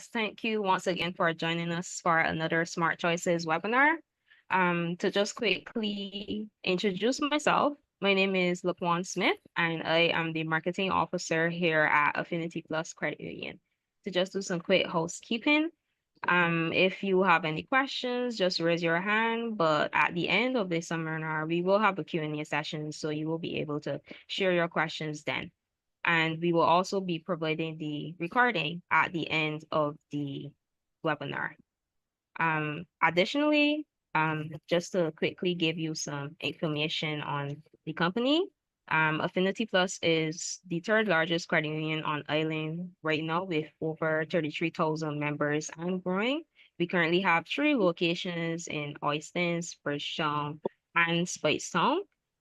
Thank you once again for joining us for another Smart Choices webinar. To just quickly introduce myself, my name is Laquan Smith, and I am the marketing officer here at AffinityPlus Credit Union. To just do some quick housekeeping, if you have any questions, just raise your hand. But at the end of the seminar, we will have a Q&A session, so you will be able to share your questions then. And we will also be providing the recording at the end of the webinar. Additionally, just to quickly give you some information on the company, AffinityPlus is the third largest credit union on island right now with over 33,000 members and growing. We currently have 3 locations in Oistins, Bridgetown, and Spicetown.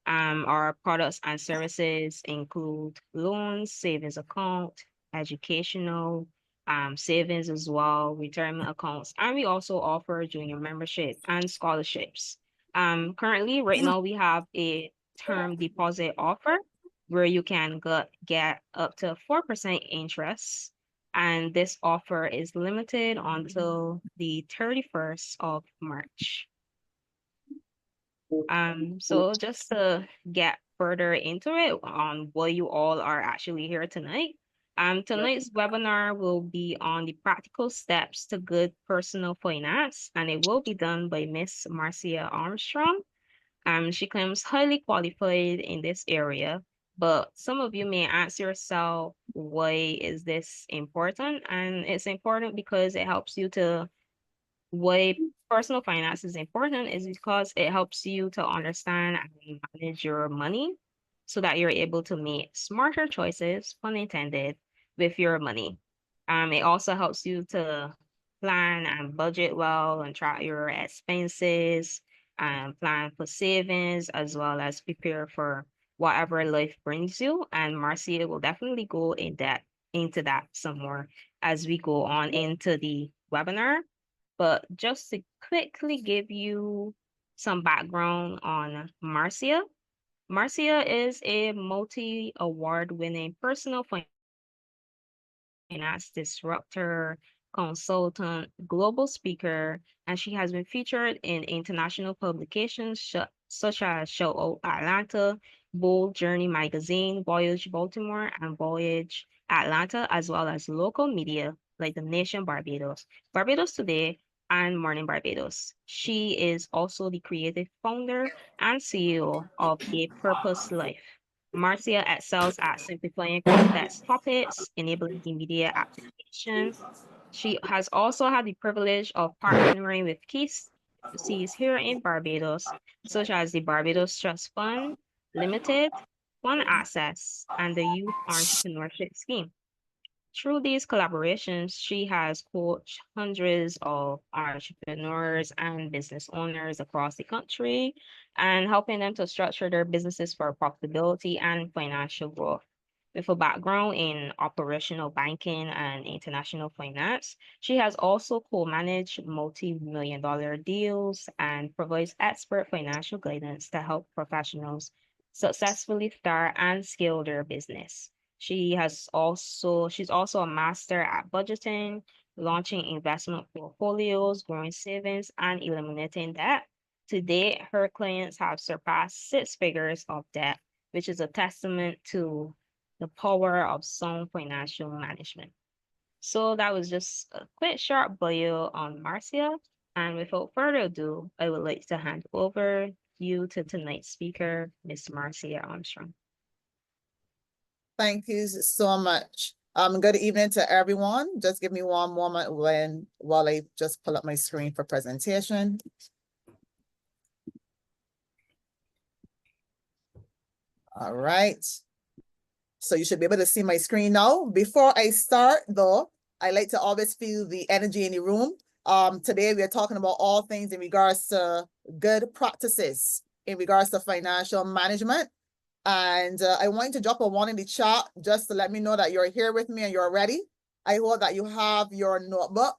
Our products and services include loans, savings account, educational, savings as well, retirement accounts, and we also offer junior membership and scholarships. Currently, right now, we have a term deposit offer where you can get up to 4% interest. And this offer is limited until the 31st of March. So just to get further into it on why you all are actually here tonight. Tonight's webinar will be on the practical steps to good personal finance, and it will be done by Miss Marcia Armstrong. She claims highly qualified in this area, but some of you may ask yourself, why is this important? And it's important because it helps you to why personal finance is important is because it helps you to understand and manage your money so that you're able to make smarter choices, pun intended, with your money. It also helps you to plan and budget well and track your expenses and plan for savings as well as prepare for whatever life brings you. And Marcia will definitely go into that some more as we go on into the webinar. But just to quickly give you some background on Marcia, Marcia is a multi-award winning personal finance disruptor, consultant, global speaker, and she has been featured in international publications such as Show Atlanta, Bold Journey Magazine, Voyage Baltimore, and Voyage Atlanta, as well as local media like The Nation Barbados, Barbados Today, and Morning Barbados. She is also the creative founder and CEO of A Purpose Life. Marcia excels at simplifying complex topics, enabling immediate application. She has also had the privilege of partnering with key agencies here in Barbados, such as the Barbados Trust Fund Limited, Fund Access, and the Youth Entrepreneurship Scheme. Through these collaborations, she has coached hundreds of entrepreneurs and business owners across the country and helping them to structure their businesses for profitability and financial growth. With a background in operational banking and international finance, she has also co-managed multi-million-dollar deals and provides expert financial guidance to help professionals successfully start and scale their business. She's also a master at budgeting, launching investment portfolios, growing savings, and eliminating debt. To date, her clients have surpassed 6 figures of debt, which is a testament to the power of sound financial management. So that was just a quick short bio on Marcia. And without further ado, I would like to hand over you to tonight's speaker, Miss Marcia Armstrong. Thank you so much. Good evening to everyone. Just give me one moment while I just pull up my screen for presentation. All right. So you should be able to see my screen now. Before I start though, I like to always feel the energy in the room. Today we are talking about all things in regards to good practices in regards to financial management. And I want you to drop a 1 in the chat just to let me know that you're here with me and you're ready. I hope that you have your notebook.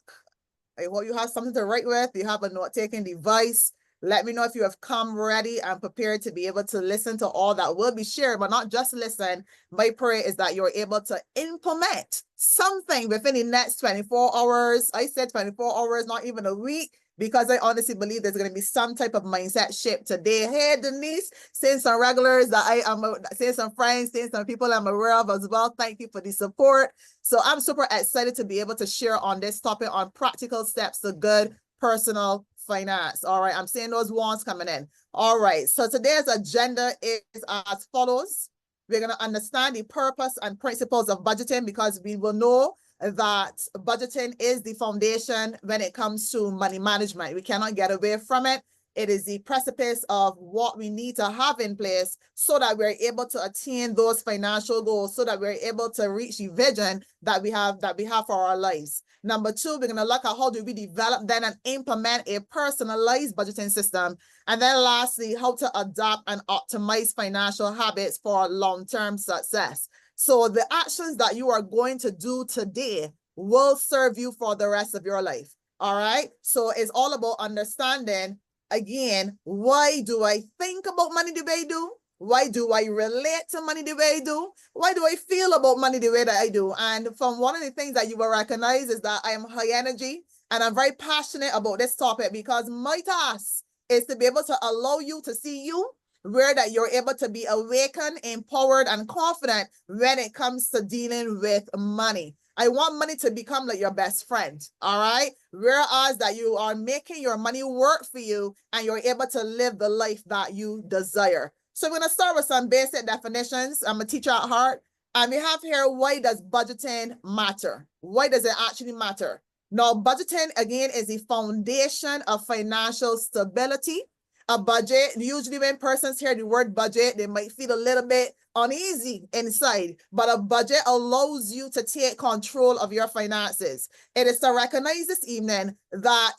I hope you have something to write with. You have a note-taking device. Let me know if you have come ready and prepared to be able to listen to all that will be shared, but not just listen. My prayer is that you're able to implement something within the next 24 hours. I said 24 hours, not even a week, because I honestly believe there's going to be some type of mindset shift today. Hey, Denise, seeing some regulars that I am, seeing some friends, seeing some people I'm aware of as well. Thank you for the support. So I'm super excited to be able to share on this topic on practical steps to good personal finance. All right, I'm seeing those ones coming in. All right, so today's agenda is as follows. We're going to understand the purpose and principles of budgeting, because we will know that budgeting is the foundation when it comes to money management. We cannot get away from it. It is the precipice of what we need to have in place so that we're able to attain those financial goals, so that we're able to reach the vision that we have for our lives. Number two, we're going to look at how do we develop then and implement a personalized budgeting system. And then lastly, how to adopt and optimize financial habits for long-term success. So the actions that you are going to do today will serve you for the rest of your life. All right. So it's all about understanding, again, why do I think about money the way I do? Why do I relate to money the way I do? Why do I feel about money the way that I do? And from one of the things that you will recognize is that I am high energy and I'm very passionate about this topic, because my task is to be able to allow you to see you where that you're able to be awakened, empowered, and confident when it comes to dealing with money. I want money to become like your best friend, all right? Whereas that you are making your money work for you and you're able to live the life that you desire. So I'm going to start with some basic definitions. I'm a teacher at heart. And we have here, why does budgeting matter? Why does it actually matter? Now, budgeting, again, is the foundation of financial stability. A budget, usually when persons hear the word budget, they might feel a little bit uneasy inside, but a budget allows you to take control of your finances. It is to recognize this evening that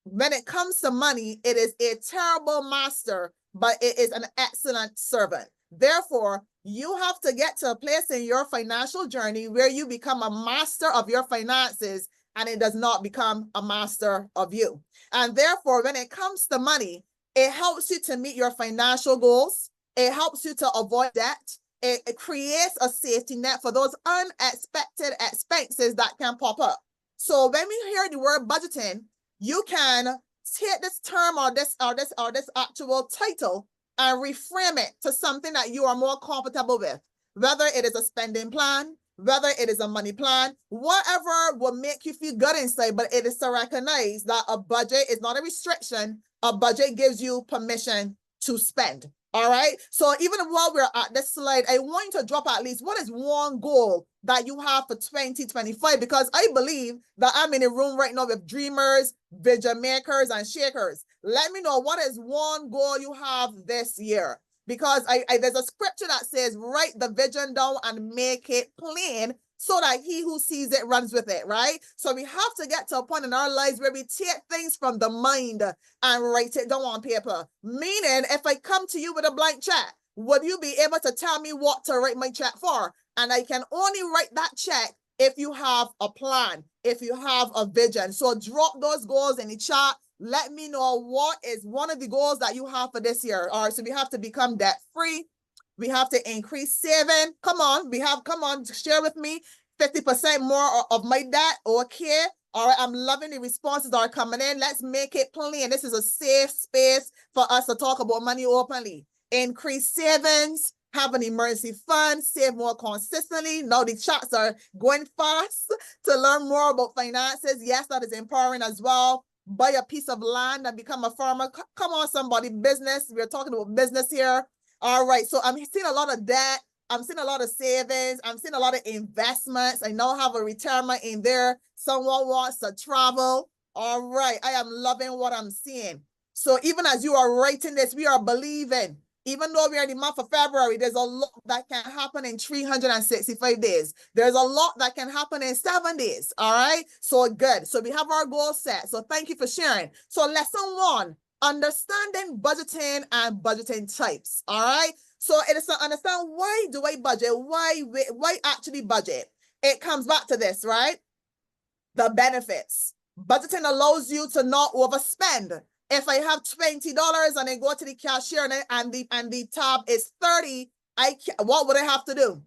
when it comes to money, it is a terrible master, but it is an excellent servant. Therefore, you have to get to a place in your financial journey where you become a master of your finances and it does not become a master of you. And therefore, when it comes to money, it helps you to meet your financial goals. It helps you to avoid debt. It creates a safety net for those unexpected expenses that can pop up. So when we hear the word budgeting, you can take this term or this actual title and reframe it to something that you are more comfortable with, whether it is a spending plan, whether it is a money plan, whatever will make you feel good inside, but it is to recognize that a budget is not a restriction. A budget gives you permission to spend. All right. So even while we're at this slide, I want you to drop at least what is one goal that you have for 2025, because I believe that I'm in a room right now with dreamers, vision makers, and shakers. Let me know what is one goal you have this year. Because there's a scripture that says, write the vision down and make it plain so that he who sees it runs with it, right? So we have to get to a point in our lives where we take things from the mind and write it down on paper. Meaning, if I come to you with a blank check, would you be able to tell me what to write my check for? And I can only write that check if you have a plan, if you have a vision. So drop those goals in the chat. Let me know what is one of the goals that you have for this year. All right, so we have to become debt free. We have to increase saving. Come on, share with me. 50% more of my debt. Okay. All right, I'm loving the responses that are coming in. Let's make it plain. This is a safe space for us to talk about money openly. Increase savings, have an emergency fund, save more consistently. Now the chats are going fast to learn more about finances. Yes, that is empowering as well. Buy a piece of land and become a farmer. Come on, somebody, business. We're talking about business here. All right, so I'm seeing a lot of debt. I'm seeing a lot of savings. I'm seeing a lot of investments. I now have a retirement in there. Someone wants to travel. All right, I am loving what I'm seeing. So even as you are writing this, we are believing. Even though we are in the month of February, there's a lot that can happen in 365 days. There's a lot that can happen in 7 days. All right. So good. So we have our goal set. So thank you for sharing. So lesson 1, understanding budgeting and budgeting types. All right. So it is to understand, why do I budget? Why actually budget? It comes back to this, right? The benefits. Budgeting allows you to not overspend. If I have $20 and I go to the cashier and the tab is 30, what would I have to do?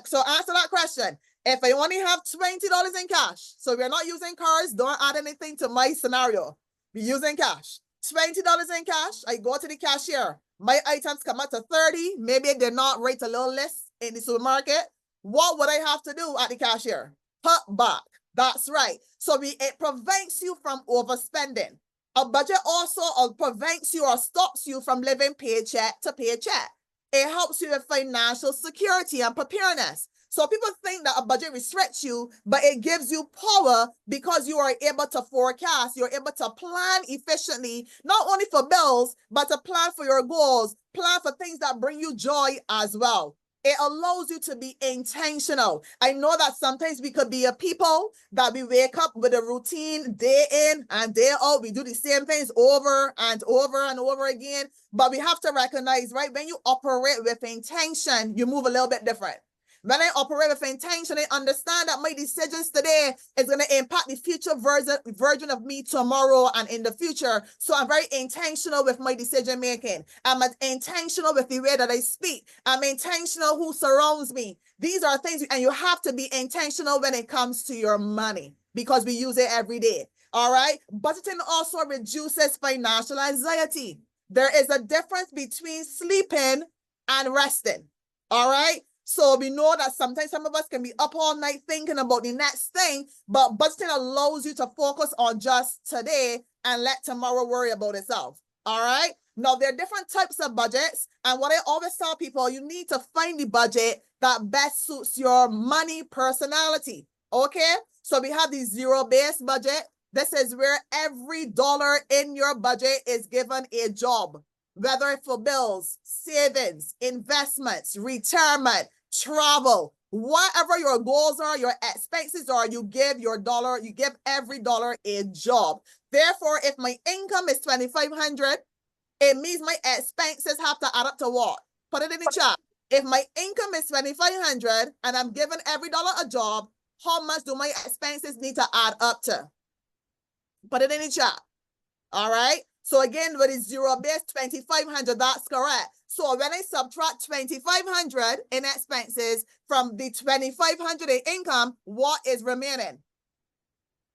So answer that question. If I only have $20 in cash, so we're not using cards, don't add anything to my scenario. We're using cash. $20 in cash, I go to the cashier. My items come out to 30. Maybe they're not rate a little less in the supermarket. What would I have to do at the cashier? Put back. That's right. So it prevents you from overspending. A budget also prevents you or stops you from living paycheck to paycheck. It helps you with financial security and preparedness. So people think that a budget restricts you, but it gives you power because you are able to forecast, you're able to plan efficiently, not only for bills, but to plan for your goals, plan for things that bring you joy as well. It allows you to be intentional. I know that sometimes we could be a people that we wake up with a routine day in and day out. We do the same things over and over and over again. But we have to recognize, right, when you operate with intention, you move a little bit different. When I operate with intention, I understand that my decisions today is going to impact the future version of me tomorrow and in the future. So I'm very intentional with my decision making. I'm intentional with the way that I speak. I'm intentional who surrounds me. These are things, and you have to be intentional when it comes to your money because we use it every day. All right. Budgeting also reduces financial anxiety. There is a difference between sleeping and resting. All right. So we know that sometimes some of us can be up all night thinking about the next thing, but budgeting allows you to focus on just today and let tomorrow worry about itself. All right. Now, there are different types of budgets. And what I always tell people, you need to find the budget that best suits your money personality. Okay. So we have the zero-based budget. This is where every dollar in your budget is given a job, whether it's for bills, savings, investments, retirement, travel, whatever your goals are, your expenses are, you give every dollar a job. Therefore, if my income is $2,500, it means my expenses have to add up to what? Put it in the chat. If my income is $2,500 and I'm giving every dollar a job, how much do my expenses need to add up to? Put it in the chat. All right. So again, with the zero base, 2,500, that's correct. So when I subtract 2,500 in expenses from the 2,500 in income, what is remaining?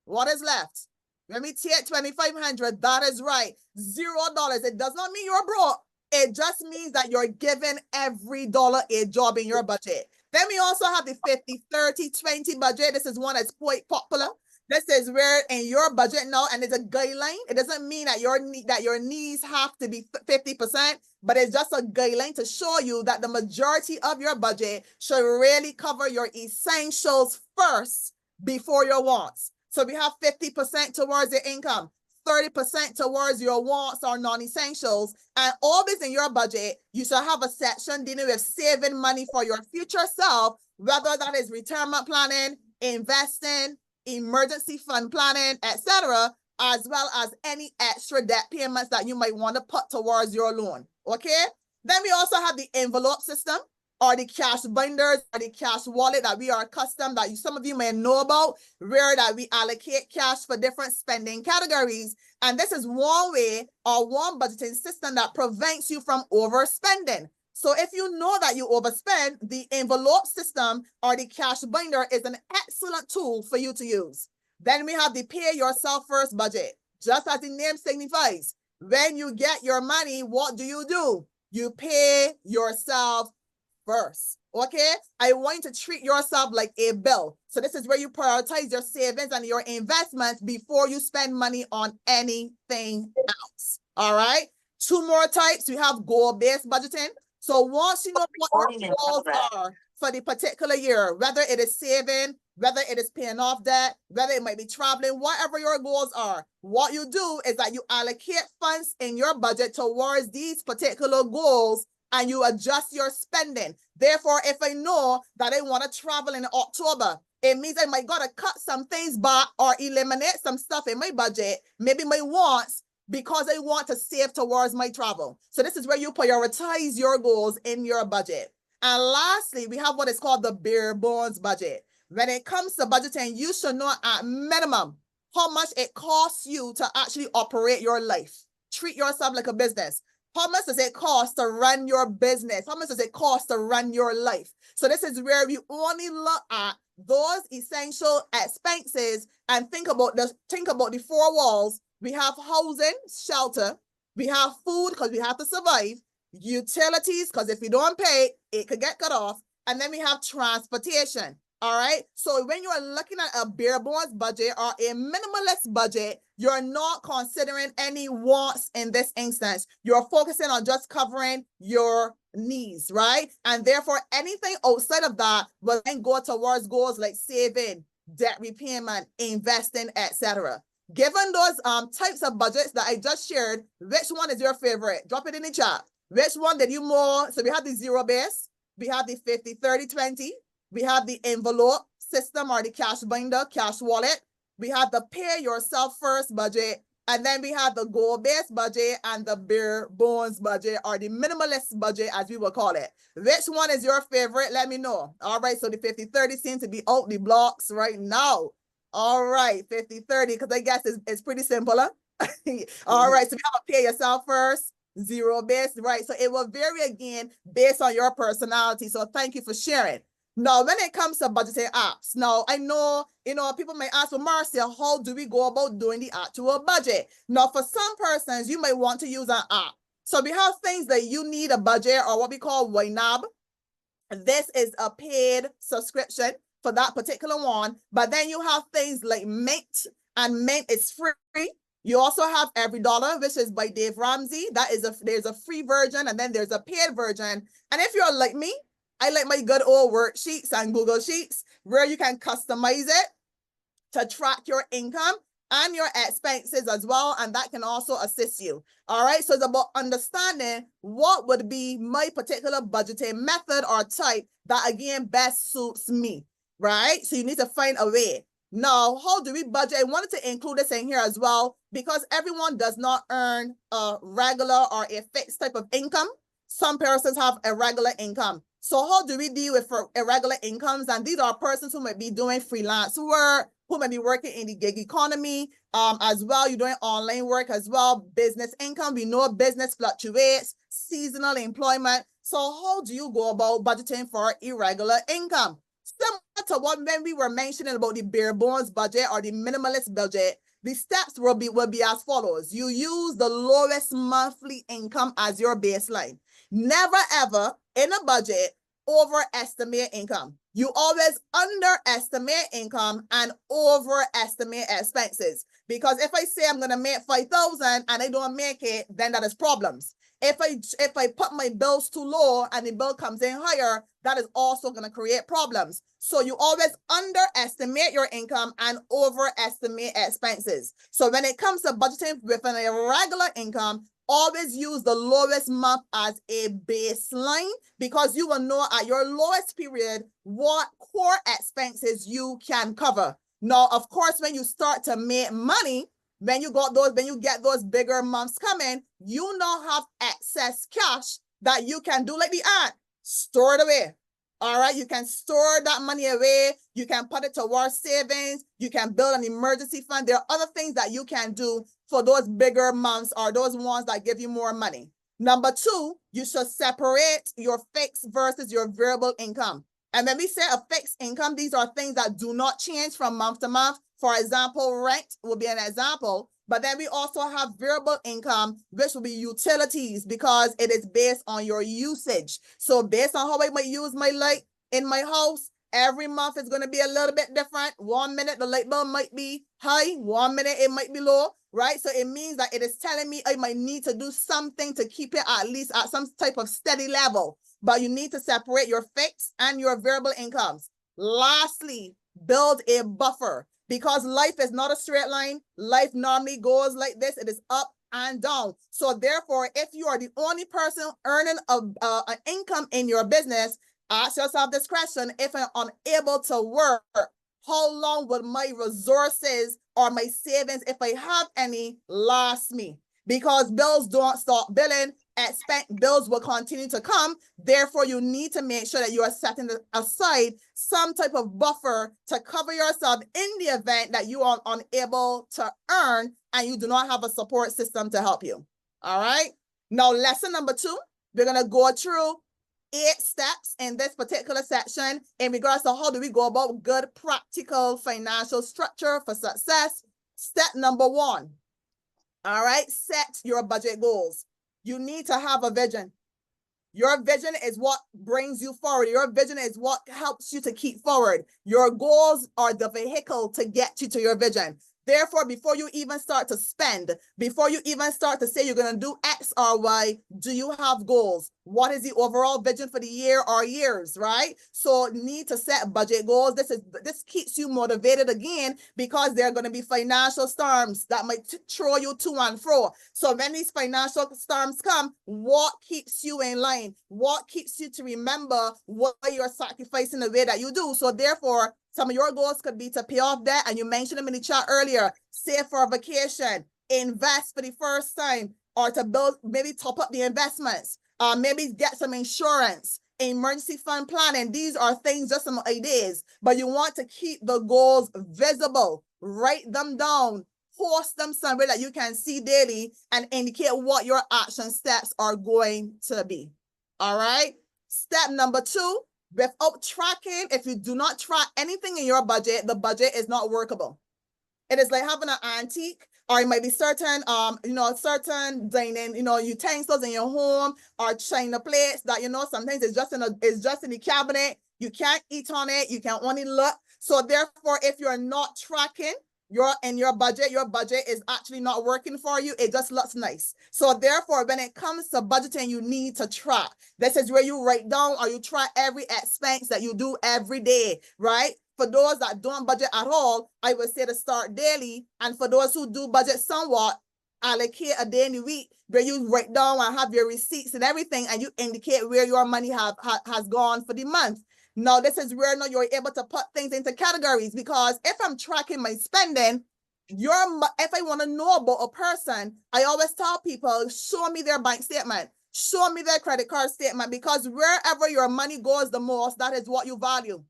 What is left? Let me take 2,500. That is right. $0. It does not mean you're broke. It just means that you're giving every dollar a job in your budget. Then we also have the 50, 30, 20 budget. This is one that's quite popular. This is where in your budget now, and it's a guideline. It doesn't mean that your needs have to be 50%, but it's just a guideline to show you that the majority of your budget should really cover your essentials first before your wants. So we have 50% towards your income, 30% towards your wants or non-essentials, and always in your budget, you should have a section dealing with saving money for your future self, whether that is retirement planning, investing, emergency fund planning, etc., as well as any extra debt payments that you might want to put towards your loan. Okay. Then we also have the envelope system, or the cash binders, or the cash wallet that we are accustomed, that some of you may know about, where that we allocate cash for different spending categories. And this is one way or one budgeting system that prevents you from overspending. So if you know that you overspend, the envelope system or the cash binder is an excellent tool for you to use. Then we have the pay yourself first budget. Just as the name signifies, when you get your money, what do? You pay yourself first. Okay. I want you to treat yourself like a bill. So this is where you prioritize your savings and your investments before you spend money on anything else. All right. Two more types. We have goal-based budgeting. So once you know what your goals are for the particular year, whether it is saving, whether it is paying off debt, whether it might be traveling, whatever your goals are, what you do is that you allocate funds in your budget towards these particular goals and you adjust your spending. Therefore, if I know that I want to travel in October, it means I might gotta cut some things back or eliminate some stuff in my budget, maybe my wants, because I want to save towards my travel. So this is where you prioritize your goals in your budget. And lastly, we have what is called the bare bones budget. When it comes to budgeting, you should know at minimum how much it costs you to actually operate your life. treat yourself like a business. How much does it cost to run your business? How much does it cost to run your life? So this is where we only look at those essential expenses and think about the four walls. We have housing, shelter. We have food because we have to survive. Utilities, because if you don't pay, it could get cut off. And then we have transportation. All right. So when you are looking at a bare bones budget or a minimalist budget, you're not considering any wants in this instance. You're focusing on just covering your needs, right? And therefore, anything outside of that will then go towards goals like saving, debt repayment, investing, etc. Given those types of budgets that I just shared, which one is your favorite? Drop it in the chat. Which one did you more? So we have the zero base, we have the 50, 30, 20. We have the envelope system or the cash binder, cash wallet. We have the pay yourself first budget. And then we have the goal-based budget and the bare bones budget or the minimalist budget, as we will call it. Which one is your favorite? Let me know. All right, so the 50-30 seems to be out the blocks right now. All right, 50-30, because I guess it's pretty simple, huh? All right, so we have a pay yourself first, zero base, right? So it will vary again based on your personality. So thank you for sharing. Now, when it comes to budgeting apps, now I know, people may ask, well, Marcia, how do we go about doing the actual budget? Now, for some persons, you may want to use an app. So we have things that you need a budget or what we call YNAB. This is a paid subscription for that particular one. But then you have things like Mint, and Mint is free. You also have Every Dollar, which is by Dave Ramsey. There's a free version and then there's a paid version. And if you're like me, I like my good old worksheets and Google Sheets where you can customize it to track your income and your expenses as well. And that can also assist you. All right. So it's about understanding what would be my particular budgeting method or type that, again, best suits me. Right. So you need to find a way. Now, how do we budget? I wanted to include this in here as well, because everyone does not earn a regular or a fixed type of income. Some persons have irregular income. So how do we deal with irregular incomes? And these are persons who might be doing freelance work, who may be working in the gig economy as well. You're doing online work as well. Business income, we know business fluctuates, seasonal employment. So how do you go about budgeting for irregular income? Similar to what when we were mentioning about the bare bones budget or the minimalist budget, the steps will be as follows. You use the lowest monthly income as your baseline. Never ever in a budget overestimate income. You always underestimate income and overestimate expenses. Because if I say I'm going to make 5,000 and I don't make it, then that is problems. If I put my bills too low and the bill comes in higher, that is also going to create problems. So you always underestimate your income and overestimate expenses. So when it comes to budgeting with an irregular income, always use the lowest month as a baseline, because you will know at your lowest period what core expenses you can cover. Now, of course, when you start to make money, when you get those bigger months coming, you now have excess cash that you can do like the aunt, store it away. All right, you can store that money away. You can put it towards savings. You can build an emergency fund. There are other things that you can do for those bigger months or those ones that give you more money. Number two, you should separate your fixed versus your variable income. And when we say a fixed income, these are things that do not change from month to month. For example, rent will be an example. But then we also have variable income, which will be utilities, because it is based on your usage. So based on how I might use my light in my house, every month is going to be a little bit different. 1 minute, the light bill might be high. 1 minute, it might be low, right? So it means that it is telling me I might need to do something to keep it at least at some type of steady level. But you need to separate your fixed and your variable incomes. Lastly, build a buffer. Because life is not a straight line. Life normally goes like this. It is up and down. So therefore, if you are the only person earning an income in your business, ask yourself this question: if I'm unable to work, how long will my resources or my savings, if I have any, last me? Because bills don't stop billing. Bills will continue to come. Therefore, you need to make sure that you are setting aside some type of buffer to cover yourself in the event that you are unable to earn and you do not have a support system to help you. All right. Now, lesson number 2, we're going to go through 8 steps in this particular section in regards to how do we go about good practical financial structure for success. Step number 1. All right. Set your budget goals. You need to have a vision. Your vision is what brings you forward. Your vision is what helps you to keep forward. Your goals are the vehicle to get you to your vision. Therefore, before you even start to spend, before you even start to say you're going to do X or Y, do you have goals? What is the overall vision for the year or years, right? So need to set budget goals. This keeps you motivated again, because there are going to be financial storms that might throw you to and fro. So when these financial storms come, what keeps you in line? What keeps you to remember what you're sacrificing the way that you do? So therefore, some of your goals could be to pay off debt, and you mentioned them in the chat earlier. Save for a vacation, invest for the first time, or to build, maybe top up the investments, maybe get some insurance, emergency fund planning. These are things, just some ideas, but you want to keep the goals visible. Write them down, post them somewhere that you can see daily, and indicate what your action steps are going to be. All right. Step number 2. Without tracking, if you do not track anything in your budget, the budget is not workable. It is like having an antique, or it might be certain, certain dining, utensils in your home, or china plates that, sometimes it's just in the cabinet. You can't eat on it. You can only look. So therefore, if you're not tracking your budget is actually not working for you. It just looks nice. So therefore, when it comes to budgeting, you need to track. This is where you write down or you track every expense that you do every day, right? For those that don't budget at all, I would say to start daily. And for those who do budget somewhat, allocate a day in the week where you write down and have your receipts and everything, and you indicate where your money has gone for the month. Now, this is where now you're able to put things into categories, because if I'm tracking my spending, if I want to know about a person, I always tell people, show me their bank statement, show me their credit card statement, because wherever your money goes the most, that is what you value.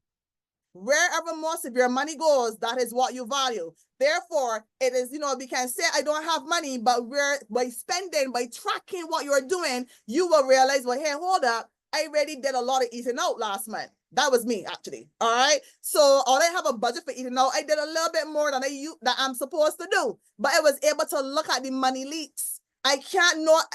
Wherever most of your money goes, that is what you value. Therefore, it is, we can say I don't have money, but by tracking what you're doing, you will realize, well, hey, hold up, I already did a lot of eating out last month. That was me, actually. All right. So I didn't have a budget for eating out. I did a little bit more than I'm supposed to do, but I was able to look at the money leaks. I can't not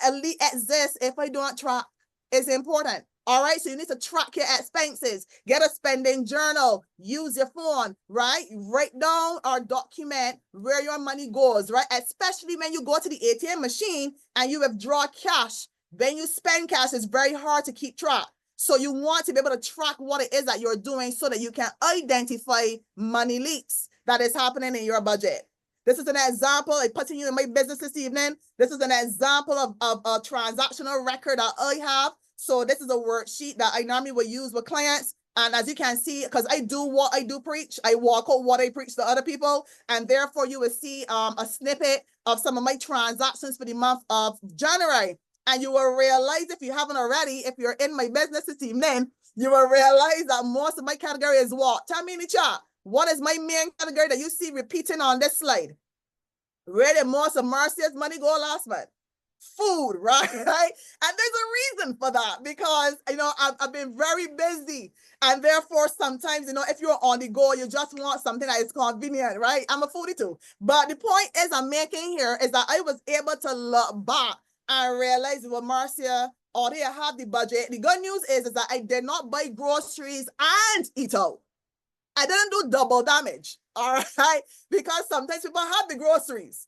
exist if I don't track. It's important. All right, so you need to track your expenses, get a spending journal, use your phone, right? Write down or document where your money goes, right? Especially when you go to the ATM machine and you withdraw cash. When you spend cash, it's very hard to keep track. So you want to be able to track what it is that you're doing so that you can identify money leaks that is happening in your budget. This is an example. I'm putting you in my business this evening. This is an example of a transactional record that I have. So this is a worksheet that I normally will use with clients. And as you can see, because I do what I do preach, I walk out what I preach to other people. And therefore, you will see a snippet of some of my transactions for the month of January. And you will realize, if you haven't already, if you're in my business this evening, you will realize that most of my category is what? Tell me in the chat. What is my main category that you see repeating on this slide? Where did most of Marcia's money go last month? Food, right? And there's a reason for that, because I've been very busy, and therefore sometimes if you're on the go, you just want something that is convenient, right? I'm a foodie too, but the point is I'm making here is that I was able to look back and realize, well, Marcia, already I have the budget. The good news is that I did not buy groceries and eat out. I didn't do double damage, all right? Because sometimes people have the groceries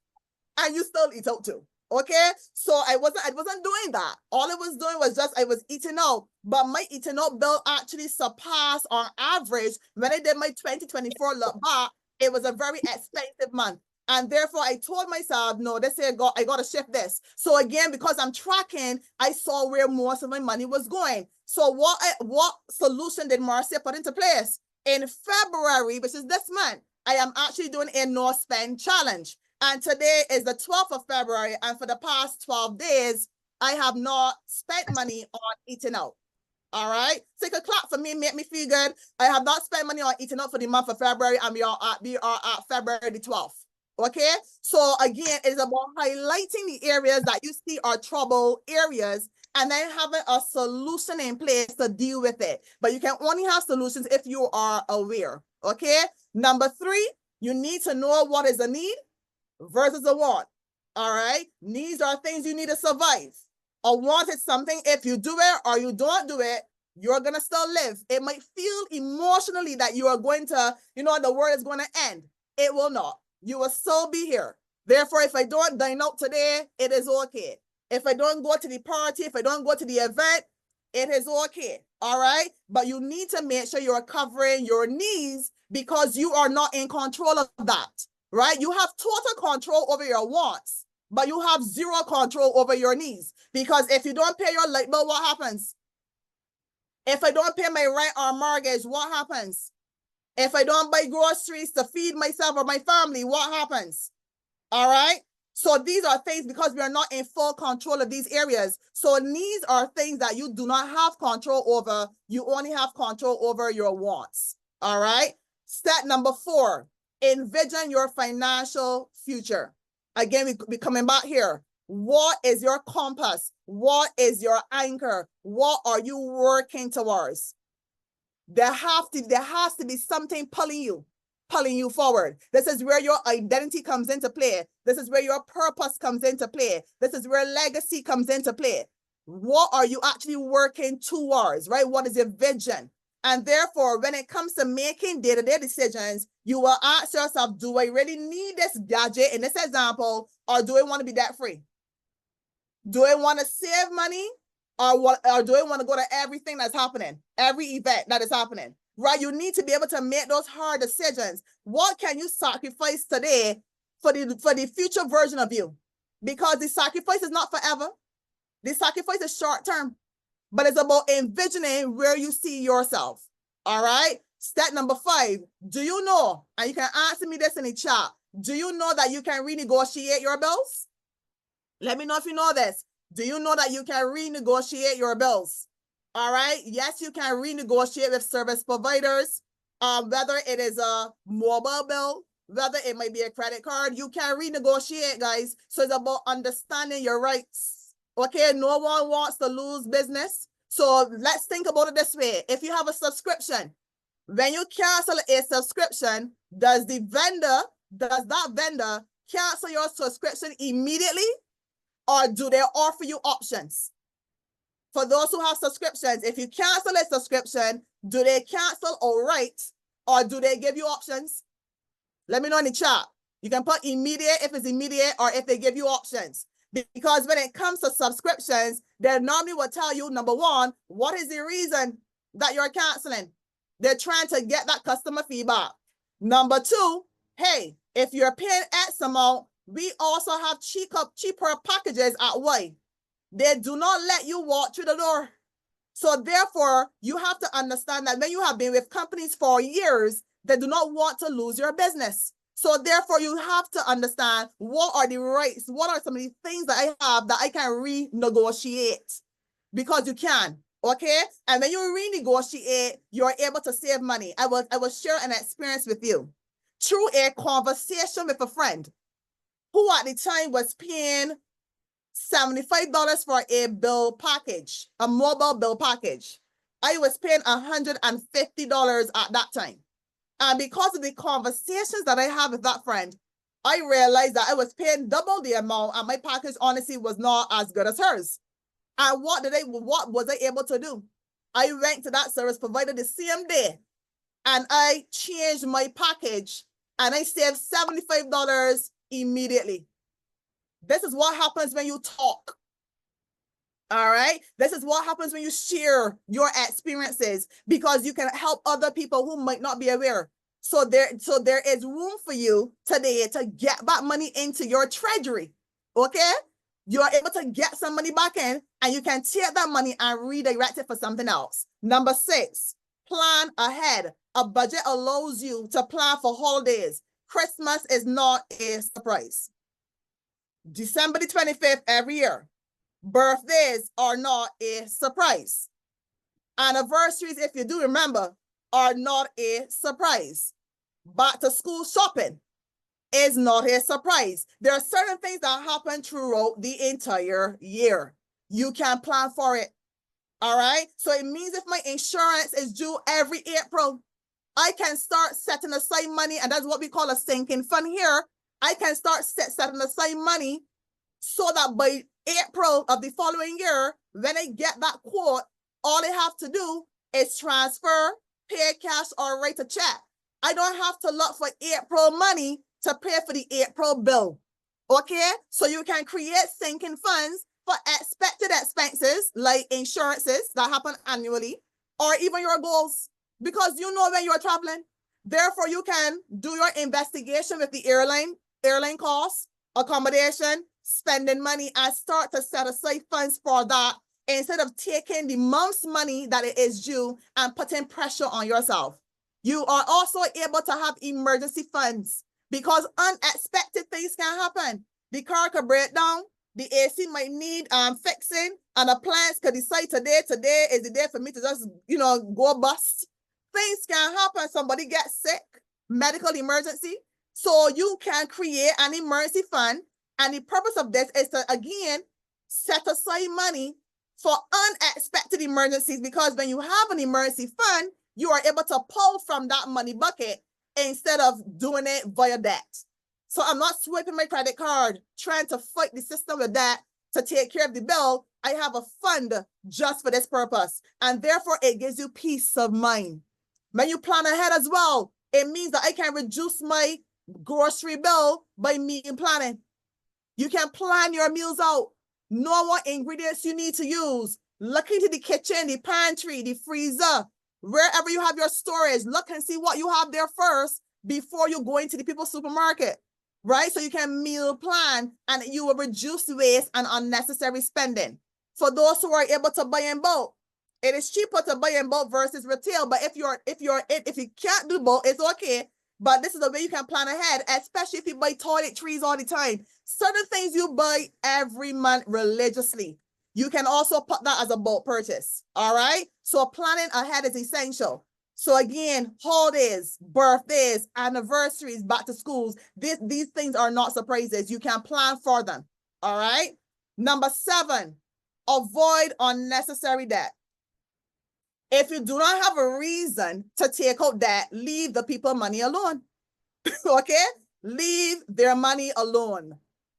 and you still eat out too. Okay, so I wasn't doing that. All I was doing was just I was eating out, but my eating out bill actually surpassed on average when I did my 2024 look back. It was a very expensive month, and therefore I told myself, no, this year I got to shift this. So again, because I'm tracking, I saw where most of my money was going. So what solution did Marcia put into place? In February, which is this month, I am actually doing a no spend challenge. And today is the 12th of February. And for the past 12 days, I have not spent money on eating out. All right. Take a clap for me, make me feel good. I have not spent money on eating out for the month of February, and we are at February the 12th. Okay, so again, it's about highlighting the areas that you see are trouble areas and then having a solution in place to deal with it. But you can only have solutions if you are aware. Okay, number 3, you need to know what is a need versus a want. All right, needs are things you need to survive. A want is something, if you do it or you don't do it, you're gonna still live. It might feel emotionally that you are going to, the world is going to end. It will not. You will still be here. Therefore, if I don't dine out today, it is okay. If I don't go to the party, if I don't go to the event, it is okay. All right, but you need to make sure you're covering your needs because you are not in control of that. Right? You have total control over your wants, but you have zero control over your needs. Because if you don't pay your light bill, what happens? If I don't pay my rent or mortgage, what happens? If I don't buy groceries to feed myself or my family, what happens? All right? So these are things because we are not in full control of these areas. So needs are things that you do not have control over. You only have control over your wants. All right? Step number 4, envision your financial future. Again, we coming back here. What is your compass? What is your anchor? What are you working towards? There has to be something pulling you forward. This is where your identity comes into play. This is where your purpose comes into play. This is where legacy comes into play. What are you actually working towards, right? What is your vision? And therefore, when it comes to making day-to-day decisions, you will ask yourself, do I really need this gadget in this example, or do I want to be debt-free? Do I want to save money, or do I want to go to everything that's happening, every event that is happening? Right? You need to be able to make those hard decisions. What can you sacrifice today for the future version of you? Because the sacrifice is not forever. The sacrifice is short term, but it's about envisioning where you see yourself. All right. Step number 5. Do you know, and you can answer me this in the chat, do you know that you can renegotiate your bills? Let me know if you know this. Do you know that you can renegotiate your bills? All right. Yes, you can renegotiate with service providers. Whether it is a mobile bill, whether it might be a credit card, you can renegotiate, guys. So it's about understanding your rights. Okay, no one wants to lose business. So let's think about it this way. If you have a subscription, when you cancel a subscription, does that vendor cancel your subscription immediately? Or do they offer you options? For those who have subscriptions, if you cancel a subscription, do they cancel outright, or do they give you options? Let me know in the chat. You can put immediate if it's immediate, or if they give you options. Because when it comes to subscriptions, they normally will tell you, number 1, what is the reason that you're canceling? They're trying to get that customer feedback. Number 2, hey, if you're paying X amount, we also have cheaper packages at Y. They do not let you walk through the door. So therefore, you have to understand that when you have been with companies for years, they do not want to lose your business. So therefore, you have to understand what are the rights, what are some of the things that I have that I can renegotiate, because you can. Okay. And when you renegotiate, you're able to save money. I will share an experience with you through a conversation with a friend who at the time was paying $75 for a bill package, a mobile bill package. I was paying $150 at that time. And because of the conversations that I had with that friend, I realized that I was paying double the amount, and my package honestly was not as good as hers. And what was I able to do? I went to that service provider the same day and I changed my package and I saved $75 immediately. This is what happens when you talk. All right. This is what happens when you share your experiences, because you can help other people who might not be aware. So there is room for you today to get back money into your treasury. Okay. You're able to get some money back in, and you can take that money and redirect it for something else. Number 6, plan ahead. A budget allows you to plan for holidays. Christmas is not a surprise. December the 25th every year. Birthdays are not a surprise. Anniversaries, if you do remember, are not a surprise. Back to school shopping is not a surprise. There are certain things that happen throughout the entire year. You can plan for it. All right. So it means if my insurance is due every April, I can start setting aside money, and that's what we call a sinking fund here. I can start setting aside money so that by April of the following year, when I get that quote, all I have to do is transfer, pay cash, or write a check. I don't have to look for April money to pay for the April bill. Okay? So you can create sinking funds for expected expenses like insurances that happen annually, or even your goals, because you know when you're traveling. Therefore, you can do your investigation with the airline costs, accommodation, spending money, and start to set aside funds for that instead of taking the month's money that it is due and putting pressure on yourself. You are also able to have emergency funds because unexpected things can happen. The car could break down, the AC might need fixing, and appliance could decide today is the day for me to just, go bust. Things can happen. Somebody gets sick, medical emergency. So you can create an emergency fund. And the purpose of this is to, again, set aside money for unexpected emergencies, because when you have an emergency fund, you are able to pull from that money bucket instead of doing it via debt. So I'm not swiping my credit card, trying to fight the system with that to take care of the bill. I have a fund just for this purpose. And therefore, it gives you peace of mind. When you plan ahead as well, it means that I can reduce my grocery bill by meal planning. You can plan your meals out, know what ingredients you need to use. Look into the kitchen, the pantry, the freezer, wherever you have your storage. Look and see what you have there first before you go into the people's supermarket, right? So you can meal plan and you will reduce waste and unnecessary spending. For those who are able to buy in bulk, it is cheaper to buy in bulk versus retail. But if you can't do both, it's okay. But this is the way you can plan ahead, especially if you buy toiletries all the time. Certain things you buy every month religiously. You can also put that as a bulk purchase. All right. So planning ahead is essential. So again, holidays, birthdays, anniversaries, back to schools, these things are not surprises. You can plan for them. All right. Number 7, avoid unnecessary debt. If you do not have a reason to take out debt, leave the people money alone. Okay? Leave their money alone.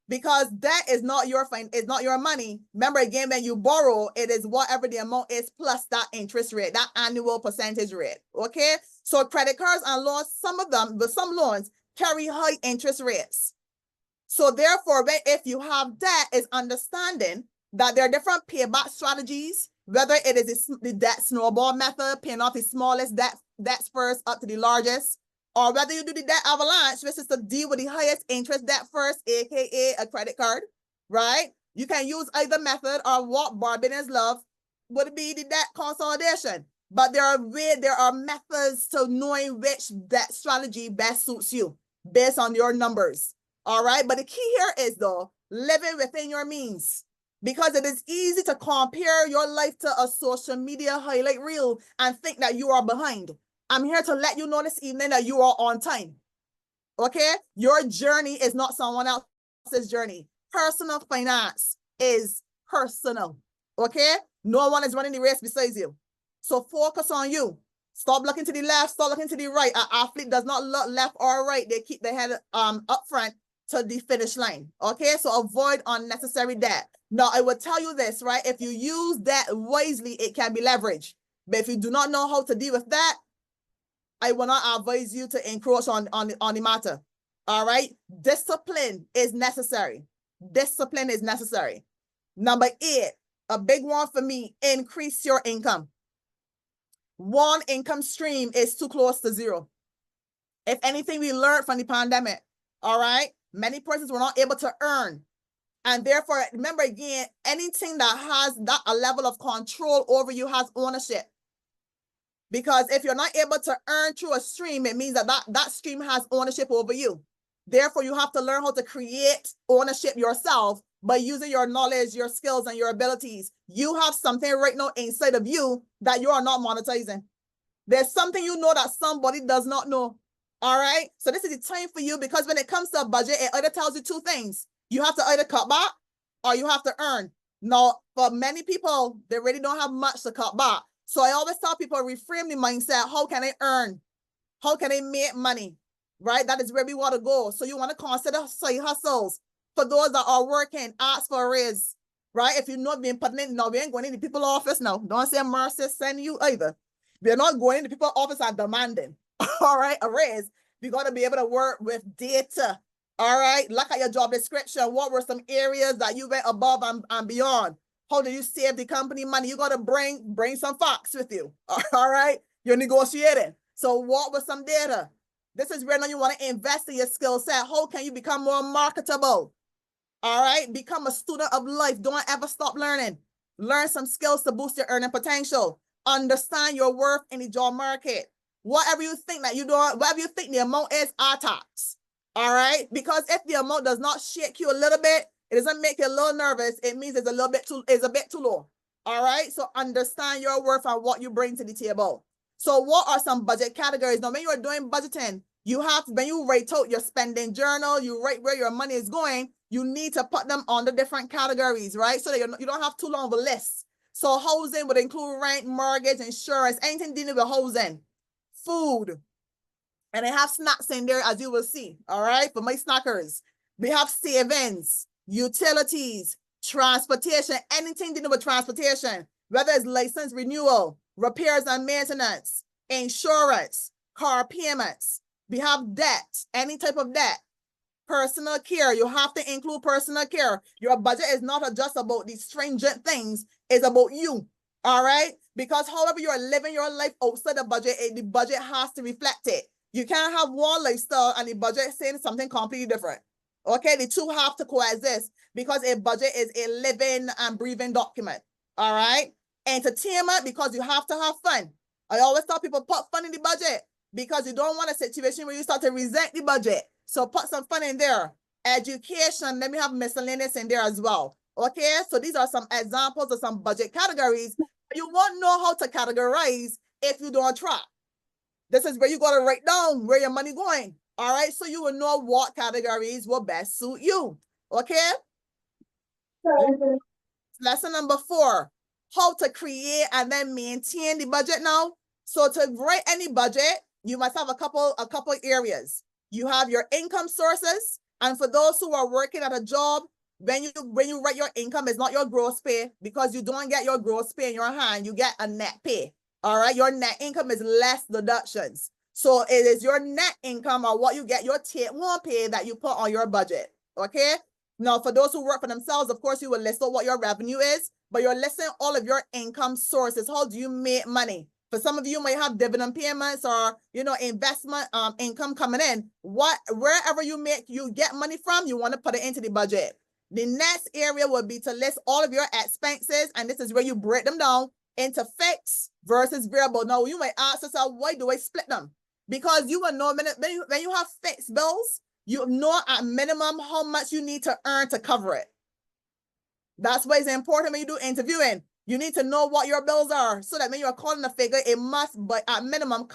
Because debt is not your it's not your money. Remember, again, when you borrow, it is whatever the amount is plus that interest rate, that annual percentage rate. Okay? So credit cards and loans, some of them, but some loans carry high interest rates. So therefore, if you have debt, is understanding that there are different payback strategies, whether it is the debt snowball method, paying off the smallest debts first up to the largest, or whether you do the debt avalanche, which is to deal with the highest interest debt first, aka a credit card, right? You can use either method, or what Barbadians love would be the debt consolidation. But there are methods to knowing which debt strategy best suits you based on your numbers. All right. But the key here is, though, living within your means. Because it is easy to compare your life to a social media highlight reel and think that you are behind. I'm here to let you know this evening that you are on time. Okay? Your journey is not someone else's journey. Personal finance is personal. Okay? No one is running the race besides you. So focus on you. Stop looking to the left, stop looking to the right. An athlete does not look left or right. They keep their head up front to the finish line. Okay? So avoid unnecessary debt. Now, I will tell you this, right? If you use debt wisely, it can be leveraged. But if you do not know how to deal with that, I will not advise you to encroach on the matter. All right? Discipline is necessary. Discipline is necessary. Number 8, a big one for me, increase your income. One income stream is too close to zero. If anything we learned from the pandemic, all right, many persons were not able to earn. And therefore, remember again, anything that has a level of control over you has ownership. Because if you're not able to earn through a stream, it means that stream has ownership over you. Therefore, you have to learn how to create ownership yourself by using your knowledge, your skills, and your abilities. You have something right now inside of you that you are not monetizing. There's something you know that somebody does not know. All right. So this is the time for you, because when it comes to a budget, it either tells you two things. You have to either cut back or you have to earn. Now, for many people, they really don't have much to cut back. So I always tell people, reframe the mindset. How can I earn? How can I make money? Right? That is where we want to go. So you want to consider side hustles. For those that are working, ask for a raise. Right? If you're not being putting in, no, we ain't going in the people's office now. Don't say Marcia send you either. We're not going in the people's office and demanding. All right, a raise. You got to be able to work with data. All right, look at your job description. What were some areas that you went above and beyond? How do you save the company money? You got to bring some facts with you. All right, you're negotiating. So what was some data? This is where now you want to invest in your skill set. How can you become more marketable? All right, become a student of life. Don't ever stop learning. Learn some skills to boost your earning potential. Understand your worth in the job market. Whatever you think that you don't, whatever you think the amount is, are tax. All right, because if the amount does not shake you a little bit, it doesn't make you a little nervous. It means it's a bit too low. All right, so understand your worth and what you bring to the table. So what are some budget categories? Now, when you are doing budgeting, you have, when you write out your spending journal, you write where your money is going, you need to put them on the different categories, right? So that you don't have too long of a list. So housing would include rent, mortgage, insurance, anything dealing with housing, food, and I have snacks in there, as you will see, all right, for my snackers. We have savings, utilities, transportation, anything dealing with transportation, whether it's license renewal, repairs and maintenance, insurance, car payments. We have debt, any type of debt. Personal care, you have to include personal care. Your budget is not just about these stringent things, it's about you, all right? Because however you're living your life outside the budget has to reflect it. You can't have one lifestyle and the budget saying something completely different. Okay, the two have to coexist because a budget is a living and breathing document. All right. Entertainment, because you have to have fun. I always tell people put fun in the budget because you don't want a situation where you start to resent the budget. So put some fun in there. Education, let me have miscellaneous in there as well. Okay, so these are some examples of some budget categories. You won't know how to categorize if you don't track. This is where you got to write down where your money going. All right, so you will know what categories will best suit you. Okay. Lesson number 4, how to create and then maintain the budget now. So to write any budget, you must have a couple areas. You have your income sources. And for those who are working at a job, when you write your income, it's not your gross pay, because you don't get your gross pay in your hand, you get a net pay. All right, your net income is less deductions. So it is your net income or what you get, your take-home pay, that you put on your budget. Okay. Now, for those who work for themselves, of course, you will list out what your revenue is, but you're listing all of your income sources. How do you make money? For some of you might have dividend payments or, investment income coming in. Wherever you get money from, you want to put it into the budget. The next area would be to list all of your expenses, and this is where you break them down into fixed versus variable. Now, you might ask yourself, why do I split them? Because you will know when you have fixed bills, you know at minimum how much you need to earn to cover it. That's why it's important when you do interviewing. You need to know what your bills are, so that when you're calling a figure, it must, but at minimum,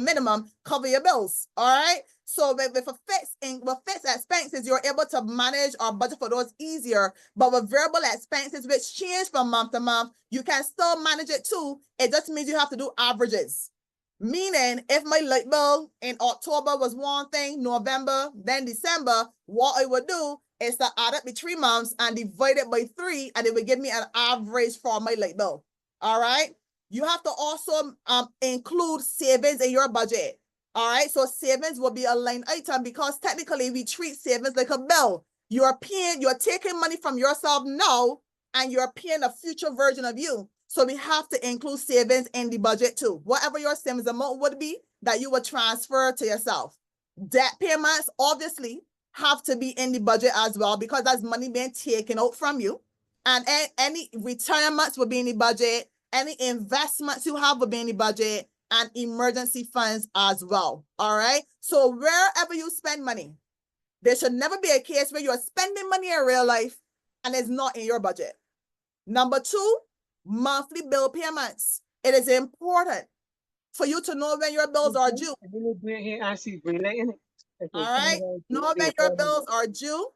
minimum cover your bills. All right. So with fixed expenses, you're able to manage or budget for those easier. But with variable expenses, which change from month to month, you can still manage it too. It just means you have to do averages. Meaning, if my light bill in October was one thing, November, then December, what I would do is to add up the 3 months and divide it by 3, and it would give me an average for my light bill. All right. You have to also include savings in your budget. All right. So savings will be a line item, because technically we treat savings like a bill. You're taking money from yourself now, and you're paying a future version of you. So we have to include savings in the budget too. Whatever your savings amount would be that you would transfer to yourself. Debt payments obviously have to be in the budget as well, because that's money being taken out from you. And any retirements will be in the budget. Any investments you have will be in the budget, and emergency funds as well. All right. So wherever you spend money, there should never be a case where you're spending money in real life and it's not in your budget. Number 2, monthly bill payments. It is important for you to know when your bills are due. All right, know when your bills are due.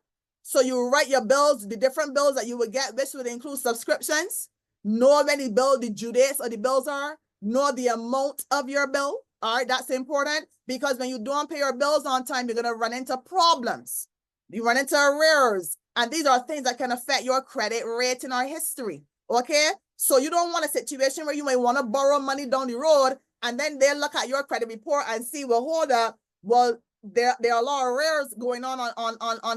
So you write your bills, the different bills that you would get, which would include subscriptions. Know when the due dates or the bills are. Know the amount of your bill. All right, that's important because when you don't pay your bills on time, you're gonna run into problems. You run into arrears, and these are things that can affect your credit rating or history. Okay, so you don't want a situation where you may want to borrow money down the road, and then they look at your credit report and see, well, hold up, well, there are a lot of arrears going on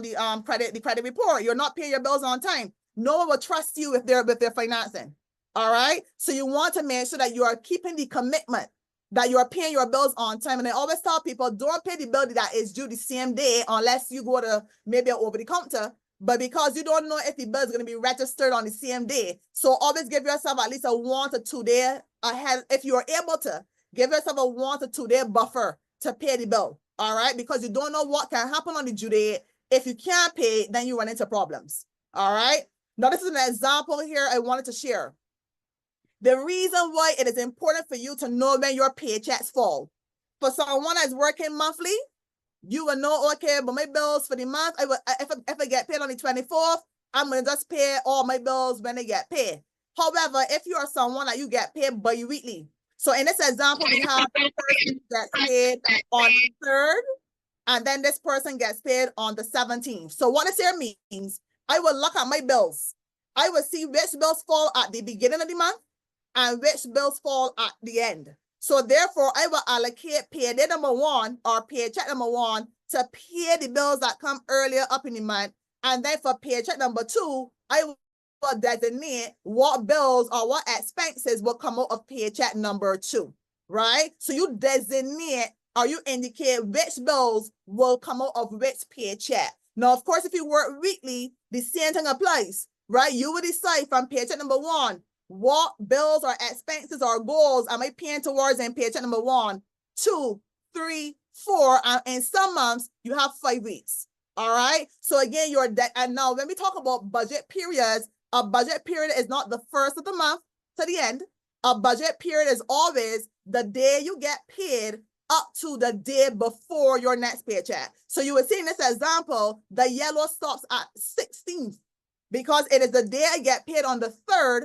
the credit report. You're not paying your bills on time. No one will trust you with their financing. All right. So you want to make sure that you are keeping the commitment that you are paying your bills on time. And I always tell people, don't pay the bill that is due the same day unless you go to maybe over the counter. But because you don't know if the bill is going to be registered on the same day, so always give yourself at least a 1 to 2 day ahead. If you are able to, give yourself a 1 to 2 day buffer to pay the bill. All right, because you don't know what can happen on the due date. If you can't pay, then you run into problems. All right. Now, this is an example here I wanted to share. The reason why it is important for you to know when your paychecks fall. For someone that's working monthly, you will know, okay, but my bills for the month, if I get paid on the 24th, I'm going to just pay all my bills when they get paid. However, if you are someone that you get paid bi-weekly, so in this example, we have a person gets paid on the 3rd, and then this person gets paid on the 17th. So what this here means, I will look at my bills. I will see which bills fall at the beginning of the month and which bills fall at the end. So therefore, I will allocate payday number 1 or paycheck number 1 to pay the bills that come earlier up in the month. And then for paycheck number 2, I will designate what bills or what expenses will come out of paycheck number 2, right? So you designate or you indicate which bills will come out of which paycheck. Now, of course, if you work weekly, the same thing applies, right? You will decide from paycheck number 1, what bills or expenses or goals am I paying towards in paycheck number 1, 2, 3, 4, and in some months you have 5 weeks. All right. So again, and now when we talk about budget periods, a budget period is not the first of the month to the end. A budget period is always the day you get paid up to the day before your next paycheck. So you will see in this example, the yellow stops at 16th because it is the day I get paid on the 3rd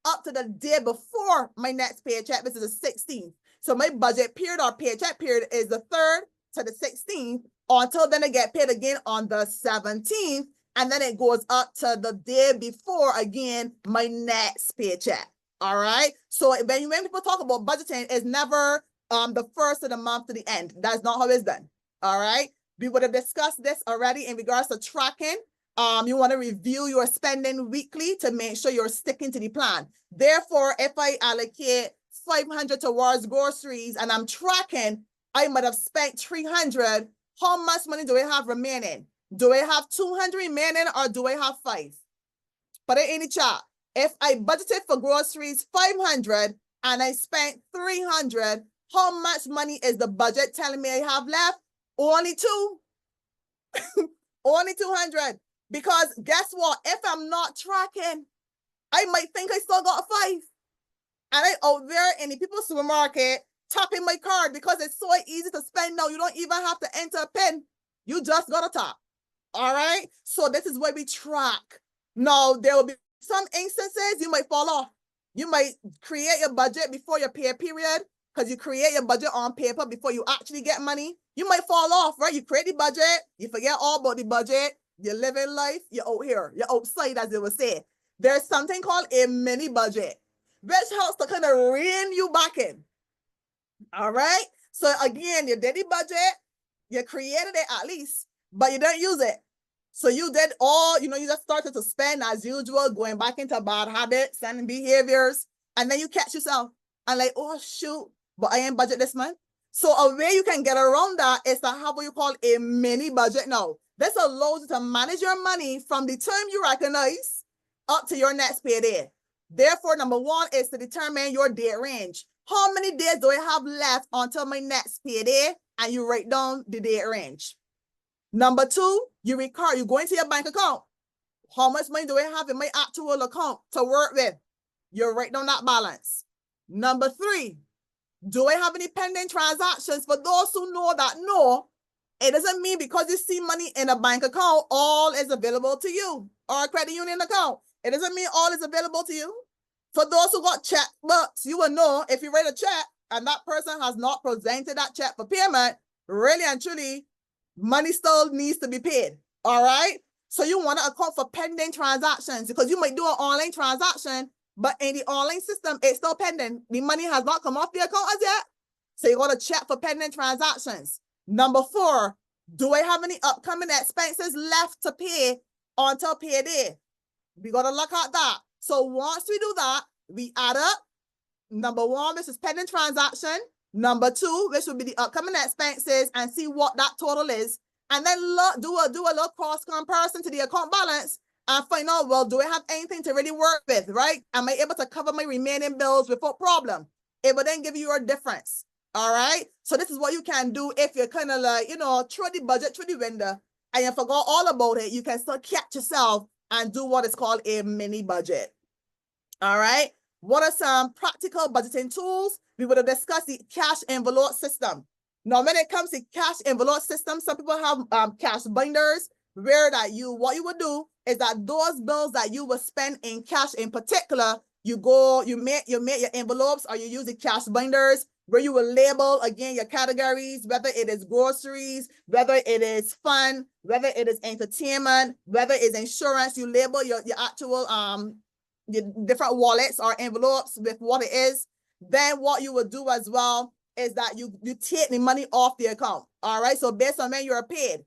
up to the day before my next paycheck, which is the 16th. So my budget period or paycheck period is the 3rd to the 16th until then I get paid again on the 17th. And then it goes up to the day before again, my next paycheck. All right. So when people talk about budgeting, it's never the first of the month to the end. That's not how it's done. All right. We would have discussed this already in regards to tracking. You want to review your spending weekly to make sure you're sticking to the plan. Therefore, if I allocate $500 towards groceries and I'm tracking, I might have spent $300. How much money do I have remaining? Do I have $200 remaining or do I have 5? Put it in the chat. If I budgeted for groceries $500 and I spent $300, how much money is the budget telling me I have left? Only 2. Only 200. Because guess what? If I'm not tracking, I might think I still got 5. And I out there in the people's supermarket tapping my card because it's so easy to spend now. You don't even have to enter a PIN. You just got to tap. All right. So this is where we track. Now, there will be some instances you might fall off. You might create your budget before your pay period because you create your budget on paper before you actually get money. You might fall off, right? You create the budget. You forget all about the budget. You're living life. You're out here. You're outside, as they would say. There's something called a mini budget, which helps to kind of rein you back in. All right. So again, you did the budget. You created it at least, but you don't use it. So you did all, you just started to spend as usual, going back into bad habits and behaviors. And then you catch yourself and like, oh, shoot, but I ain't budget this month. So a way you can get around that is to have what you call a mini budget now. This allows you to manage your money from the time you recognize up to your next payday. Therefore, number 1 is to determine your date range. How many days do I have left until my next payday? And you write down the date range. Number 2, you go into your bank account. How much money do I have in my actual account to work with? You write down that balance. Number 3, Do I have any pending transactions? For those who know that, no, it doesn't mean because you see money in a bank account, all is available to you, or a credit union account. It doesn't mean all is available to you. For those who got checkbooks, you will know if you write a check and that person has not presented that check for payment, really and truly, money still needs to be paid. All right. So you want to account for pending transactions because you might do an online transaction, but in the online system, it's still pending. The money has not come off the account as yet. So you got to check for pending transactions. Number 4, do I have any upcoming expenses left to pay until payday? We got to look at that. So once we do that, we add up. Number 1, which is pending transaction. Number 2, which would be the upcoming expenses, and see what that total is. And then do a little cross comparison to the account balance and find out, well, do I have anything to really work with, right? Am I able to cover my remaining bills without problem? It will then give you your difference. All right. So this is what you can do if you're kind of like, throw the budget through the window and you forgot all about it. You can still catch yourself and do what is called a mini budget. All right. What are some practical budgeting tools? We would have discussed the cash envelope system. Now, when it comes to cash envelope system, some people have cash binders where that what you would do is that those bills that you will spend in cash in particular, you make your envelopes, or you use the cash binders where you will label again your categories, whether it is groceries, whether it is fun, whether it is entertainment, whether it's insurance. You label your actual the different wallets or envelopes with what it is. Then what you will do as well is that you take the money off the account. All right. So based on when you're paid,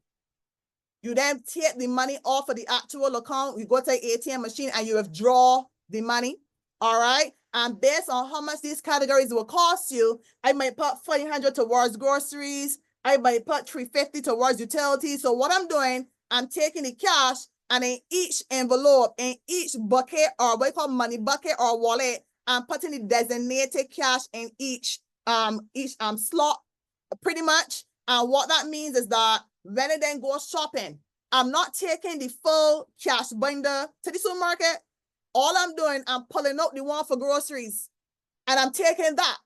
you then take the money off of the actual account. You go to the ATM machine and you withdraw the money. All right. And based on how much these categories will cost you, I might put $500 towards groceries. I might put $350 towards utilities. So what I'm doing, I'm taking the cash, and in each envelope, in each bucket, or what we call money bucket or wallet, I'm putting the designated cash in each slot, pretty much. And what that means is that when it then goes shopping, I'm not taking the full cash binder to the supermarket. All I'm doing, I'm pulling out the one for groceries, and I'm taking that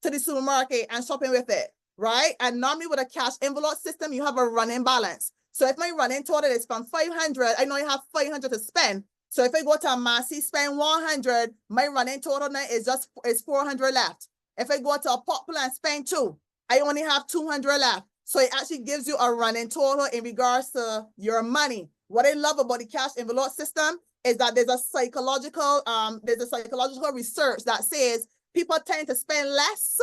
to the supermarket and shopping with it, right? And normally with a cash envelope system, you have a running balance. So if my running total is from 500, I know I have 500 to spend. So if I go to a Massey, spend 100, my running total now is 400 left. If I go to a Popular and spend 2, I only have 200 left. So it actually gives you a running total in regards to your money. What I love about the cash envelope system is that there's a psychological research that says people tend to spend less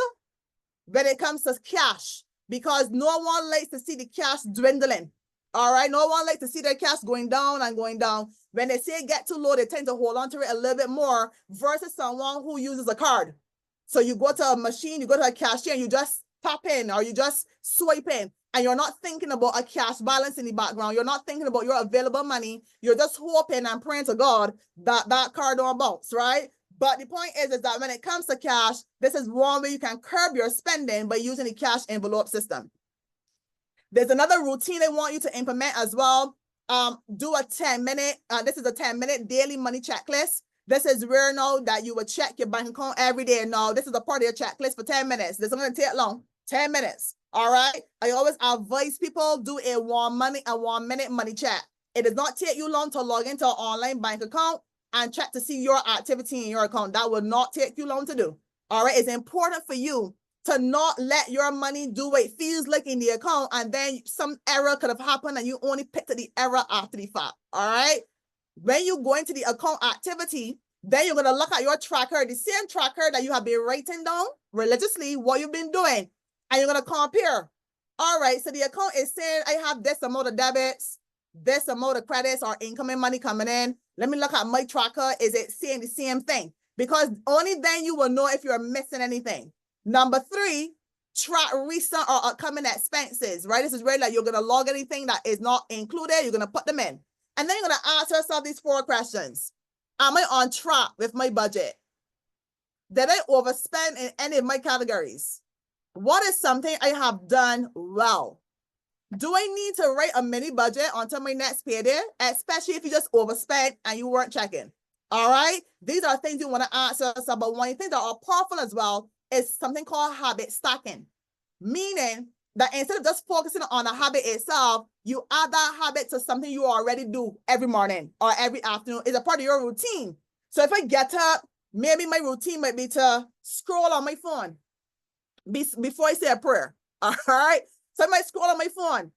when it comes to cash because no one likes to see the cash dwindling. All right. No one likes to see their cash going down and going down. When they say get too low, they tend to hold on to it a little bit more versus someone who uses a card. So you go to a machine, you go to a cashier, and you just tap in or you just swipe in, and you're not thinking about a cash balance in the background. You're not thinking about your available money. You're just hoping and praying to God that that card don't bounce, right? But the point is that when it comes to cash, this is one way you can curb your spending by using the cash envelope system. There's another routine I want you to implement as well. Do a 10-minute, this is a 10-minute daily money checklist. This is where now that you will check your bank account every day. Now, this is a part of your checklist for 10 minutes. This isn't going to take long, 10 minutes. All right. I always advise people do a 1 minute money check. It does not take you long to log into an online bank account and check to see your activity in your account. That will not take you long to do. All right. It's important for you to not let your money do what it feels like in the account, and then some error could have happened and you only picked up the error after the fact. All right. When you go into the account activity, then you're going to look at your tracker, the same tracker that you have been writing down religiously what you've been doing, and you're going to compare. All right. So the account is saying I have this amount of debits, this amount of credits or incoming money coming in. Let me look at my tracker. Is it saying the same thing? Because only then you will know if you're missing anything. Number 3, track recent or upcoming expenses, right? This is where like you're going to log anything that is not included. You're going to put them in. And then you're going to ask yourself these 4 questions. Am I on track with my budget? Did I overspend in any of my categories? What is something I have done well? Do I need to write a mini budget until my next payday, especially if you just overspent and you weren't checking? All right. These are things you want to ask yourself, but one thing that are powerful as well is something called habit stacking, meaning that instead of just focusing on the habit itself, you add that habit to something you already do every morning or every afternoon. It's a part of your routine. So if I get up, maybe my routine might be to scroll on my phone before I say a prayer. All right. So I might scroll on my phone.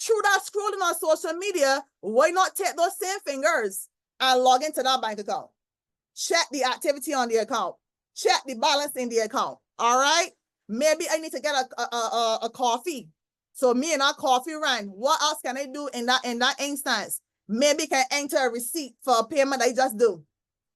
Through that scrolling on social media, why not take those same fingers and log into that bank account? Check the activity on the account. Check the balance in the account. All right. Maybe I need to get a coffee. So me and our coffee run. What else can I do in that instance? Maybe can enter a receipt for a payment I just do.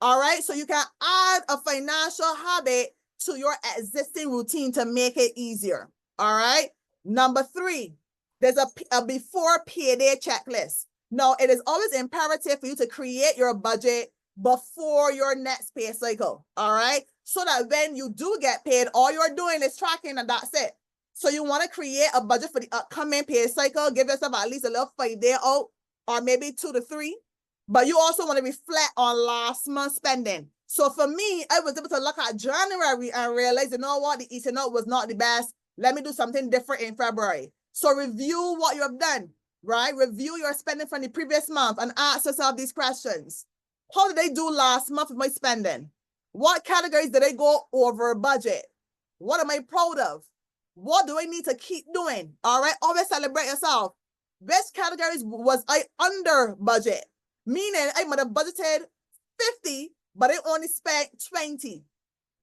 All right. So you can add a financial habit to your existing routine to make it easier. All right. Number 3, there's a before payday checklist. Now, it is always imperative for you to create your budget before your next pay cycle. All right. So that when you do get paid, all you're doing is tracking and that's it. So you want to create a budget for the upcoming pay cycle. Give yourself at least a little 5 day out or maybe 2 to 3. But you also want to reflect on last month's spending. So for me, I was able to look at January and realize, you know what, the eating out was not the best. Let me do something different in February. So review what you have done, right? Review your spending from the previous month and ask yourself these questions. How did I do last month with my spending? What categories did I go over budget? What am I proud of? What do I need to keep doing? All right, always celebrate yourself. Which categories was I under budget? Meaning I might have budgeted 50, but I only spent 20.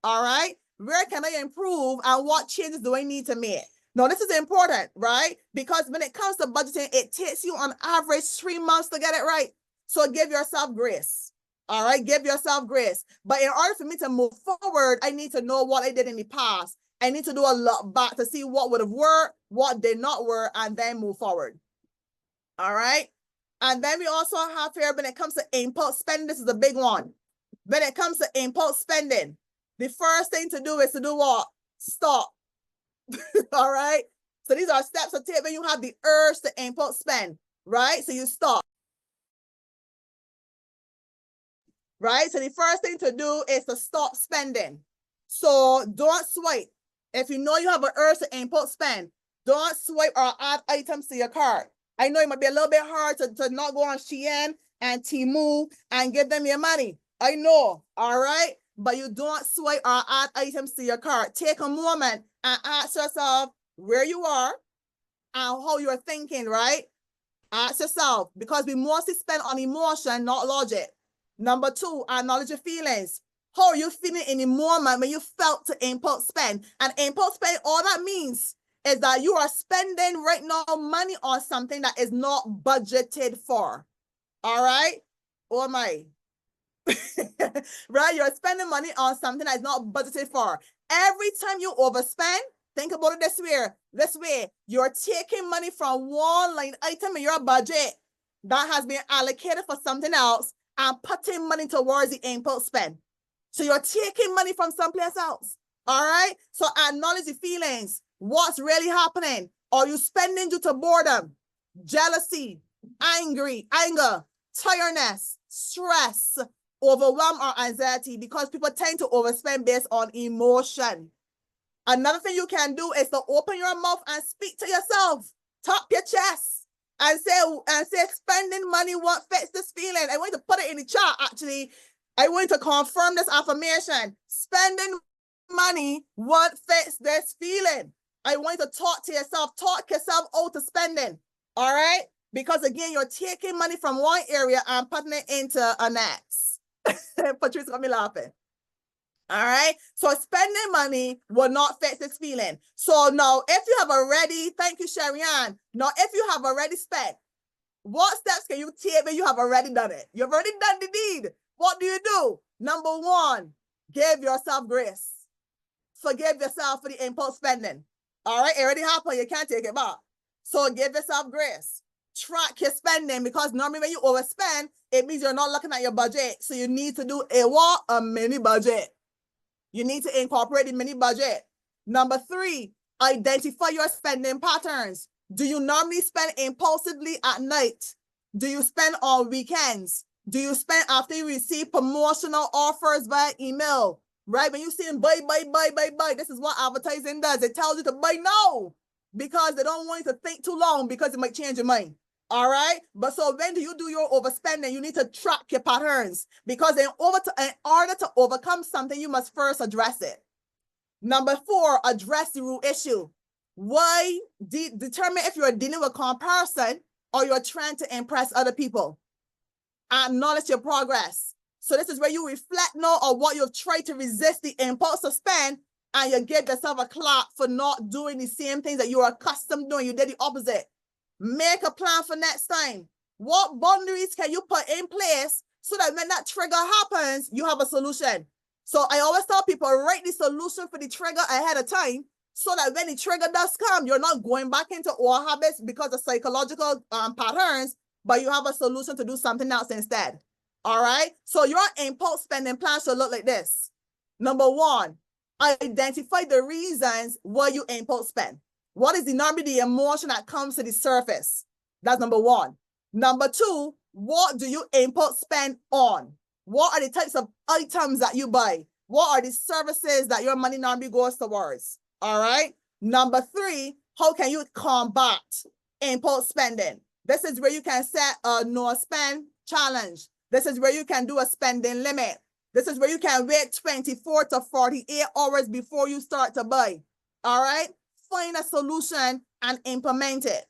All right, where can I improve and what changes do I need to make? Now, this is important, right? Because when it comes to budgeting, it takes you on average 3 months to get it right. So give yourself grace. All right, give yourself grace. But in order for me to move forward, I need to know what I did in the past. I need to do a look back to see what would have worked, what did not work, and then move forward. All right. And then we also have here, when it comes to impulse spending, this is a big one. When it comes to impulse spending, the first thing to do is to do what? Stop. All right. So these are steps to take when you have the urge to impulse spend, right? So you stop. Right? So the first thing to do is to stop spending. So don't swipe. If you know you have an urge to impulse spend, don't swipe or add items to your cart. I know it might be a little bit hard to not go on Shein and Temu and give them your money. I know, all right? But you don't swipe or add items to your cart. Take a moment and ask yourself where you are and how you're thinking, right? Ask yourself, because we mostly spend on emotion, not logic. Number 2, acknowledge your feelings. How are you feeling in the moment when you felt to impulse spend? And impulse spend, all that means is that you are spending right now money on something that is not budgeted for. All right? Oh my. Right? You're spending money on something that is not budgeted for. Every time you overspend, think about it this way. You're taking money from one line item in your budget that has been allocated for something else and putting money towards the impulse spend. So you're taking money from someplace else. All right? So acknowledge the feelings. What's really happening? Are you spending due to boredom, jealousy, anger, tiredness, stress, overwhelm, or anxiety? Because people tend to overspend based on emotion. Another thing you can do is to open your mouth and speak to yourself. Tap your chest and say spending money what fits this feeling. I want to put it in the chat, actually. I want to confirm this affirmation. Spending money what fits this feeling. I want to talk yourself out to spending. All right? Because again, you're taking money from one area and putting it into a next. Patrice got me laughing. All right. So spending money will not fix this feeling. So now, if you have already, thank you, Sharianne. Now, if you have already spent, what steps can you take when you have already done it? You've already done the deed. What do? Number 1, give yourself grace. Forgive yourself for the impulse spending. All right. It already happened. You can't take it back. So give yourself grace. Track your spending, because normally when you overspend, it means you're not looking at your budget. So you need to do a mini budget. You need to incorporate the mini budget. Number 3, identify your spending patterns. Do you normally spend impulsively at night? Do you spend on weekends? Do you spend after you receive promotional offers via email? right? When you see them buy, this is what advertising does. It tells you to buy now because they don't want you to think too long because it might change your mind. All right. But so when do you do your overspending? You need to track your patterns because in order to overcome something, you must first address it. Number 4, address the root issue. Why? Determine if you're dealing with comparison or you're trying to impress other people. Acknowledge your progress. So this is where you reflect now on what you've tried to resist the impulse to spend, and you give yourself a clap for not doing the same things that you're accustomed to doing. You did the opposite. Make a plan for next time. What boundaries can you put in place so that when that trigger happens, you have a solution? So I always tell people, write the solution for the trigger ahead of time so that when the trigger does come, you're not going back into old habits because of psychological patterns, but you have a solution to do something else instead. All right. So your impulse spending plan should look like this. Number 1, identify the reasons why you impulse spend. What is normally the emotion that comes to the surface? That's number 1. Number 2, what do you impulse spend on? What are the types of items that you buy? What are the services that your money normally goes towards? All right. Number 3, how can you combat impulse spending? This is where you can set a no spend challenge. This is where you can do a spending limit. This is where you can wait 24 to 48 hours before you start to buy. All right. Find a solution and implement it.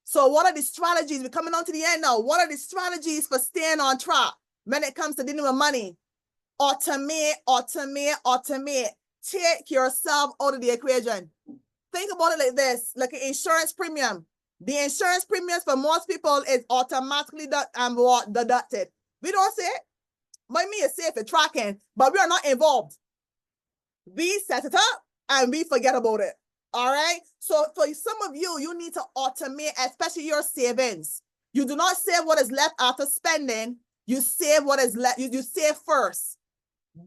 So what are the strategies? We're coming on to the end now. What are the strategies for staying on track when it comes to dealing with money? Automate. Take yourself out of the equation. Think about it like this, like an insurance premium. The insurance premiums for most people is automatically deducted. We don't say it. Might mean it's safe for tracking, but we are not involved. We set it up and we forget about it. All right. So for some of you, you need to automate, especially your savings. You do not save what is left after spending. You save what is left. You save first.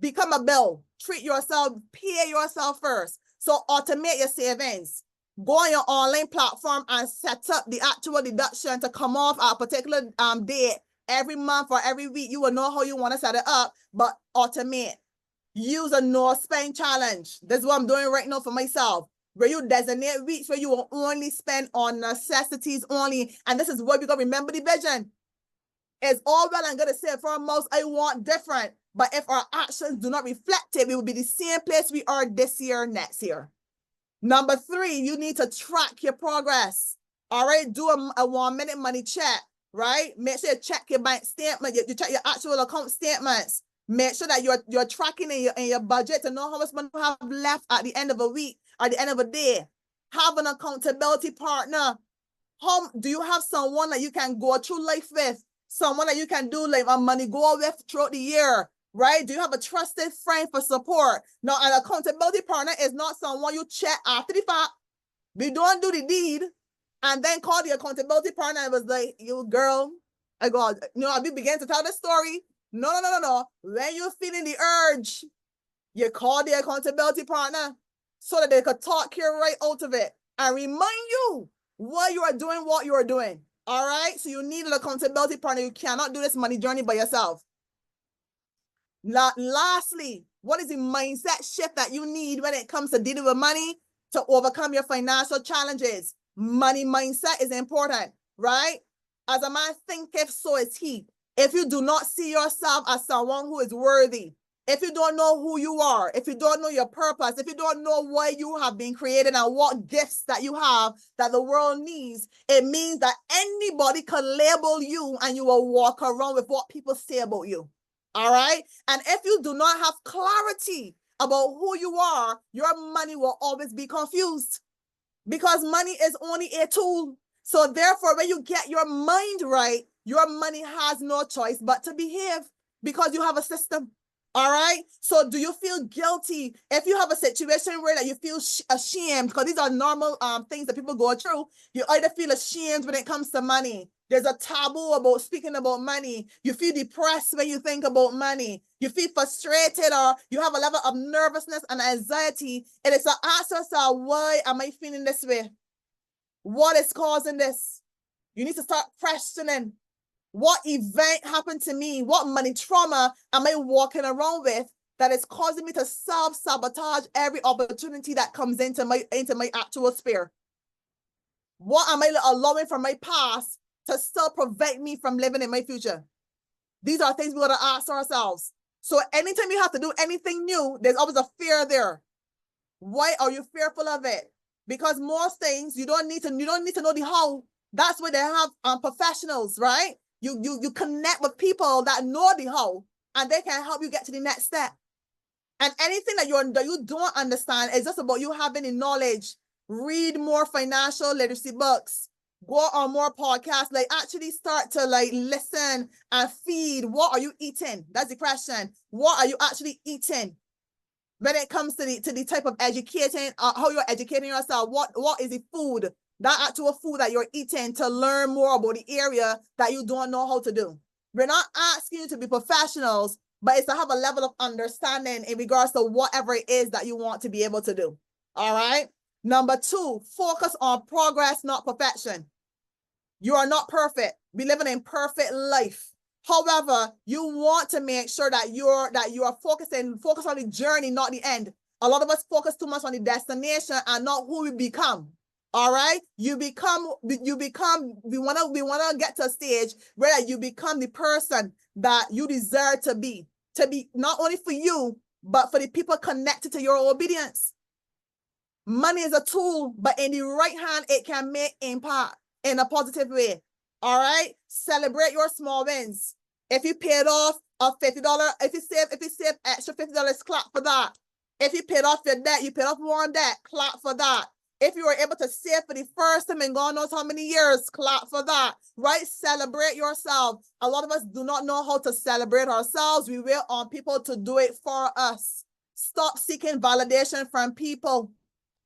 Become a bill. Treat yourself. Pay yourself first. So automate your savings. Go on your online platform and set up the actual deduction to come off at a particular date every month or every week. You will know how you want to set it up, but automate. Use a no spend challenge. This is what I'm doing right now for myself, where you designate weeks where you will only spend on necessities only. And this is what we got to remember the vision. It's all well and good to say for most I want different, but if our actions do not reflect it, we will be the same place we are this year, next year. Number 3, you need to track your progress. All right, do a 1-minute money check, right? Make sure you check your bank statement, you check your actual account statements. Make sure that you're tracking in your budget to know how much money you have left at the end of a week or the end of a day. Have an accountability partner. Do you have someone that you can go through life with? Someone that you can do like a money goal with throughout the year, right? Do you have a trusted friend for support? Now, an accountability partner is not someone you check after the fact. We don't do the deed and then call the accountability partner and was like, you girl, I go, we begin to tell the story. No. When you're feeling the urge, you call the accountability partner so that they could talk you right out of it and remind you why you are doing what you are doing. All right. So you need an accountability partner. You cannot do this money journey by yourself. Lastly, what is the mindset shift that you need when it comes to dealing with money to overcome your financial challenges? Money mindset is important, right? As a man thinketh, so is he. If you do not see yourself as someone who is worthy, if you don't know who you are, if you don't know your purpose, if you don't know why you have been created and what gifts that you have that the world needs, it means that anybody can label you and you will walk around with what people say about you. All right. And if you do not have clarity about who you are, your money will always be confused because money is only a tool. So therefore, when you get your mind right, your money has no choice but to behave because you have a system. All right. So do you feel guilty if you have a situation where that you feel ashamed? Because these are normal things that people go through. You either feel ashamed when it comes to money. There's a taboo about speaking about money. You feel depressed when you think about money. You feel frustrated or you have a level of nervousness and anxiety. It is to ask yourself, why am I feeling this way? What is causing this? You need to start questioning. What event happened to me? What money trauma am I walking around with that is causing me to self-sabotage every opportunity that comes into my actual sphere? What am I allowing from my past to still prevent me from living in my future? These are things we got to ask ourselves. So anytime you have to do anything new, there's always a fear there. Why are you fearful of it? Because most things you don't need to know the how. That's why they have professionals, right? You connect with people that know the how, and they can help you get to the next step. And anything that you don't understand is just about you having the knowledge. Read more financial literacy books. Go on more podcasts. Like actually start to like listen and feed. What are you eating? That's the question. What are you actually eating? When it comes to the type of educating, how you're educating yourself, what is the food, that actual food that you're eating, to learn more about the area that you don't know how to do. We're not asking you to be professionals, but it's to have a level of understanding in regards to whatever it is that you want to be able to do. All right. Number 2, focus on progress, not perfection. You are not perfect. We live an imperfect life. However, you want to make sure that you are focused on the journey, not the end. A lot of us focus too much on the destination and not who we become. All right, we want to get to a stage where you become the person that you deserve to be not only for you, but for the people connected to your obedience. Money is a tool, but in the right hand, it can make impact in a positive way. All right. Celebrate your small wins. If you paid off a $50, if you save extra $50, clap for that. If you paid off your debt, you paid off one debt, clap for that. If you were able to save for the first time in God knows how many years, clap for that. Right? Celebrate yourself. A lot of us do not know how to celebrate ourselves. We wait on people to do it for us. Stop seeking validation from people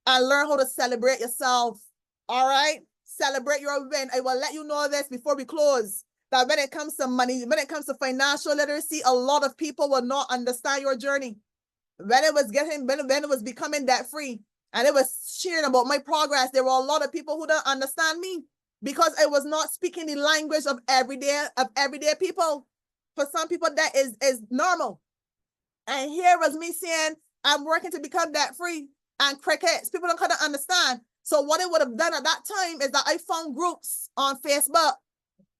and learn how to celebrate yourself. All right? Celebrate your win. I will let you know this before we close, that when it comes to money, when it comes to financial literacy, a lot of people will not understand your journey. When it was becoming debt free and it was sharing about my progress, there were a lot of people who don't understand me because I was not speaking the language of everyday people. For some people, that is normal. And here was me saying, I'm working to become debt free, and crickets. People don't kind of understand. So what I would have done at that time is that I found groups on Facebook,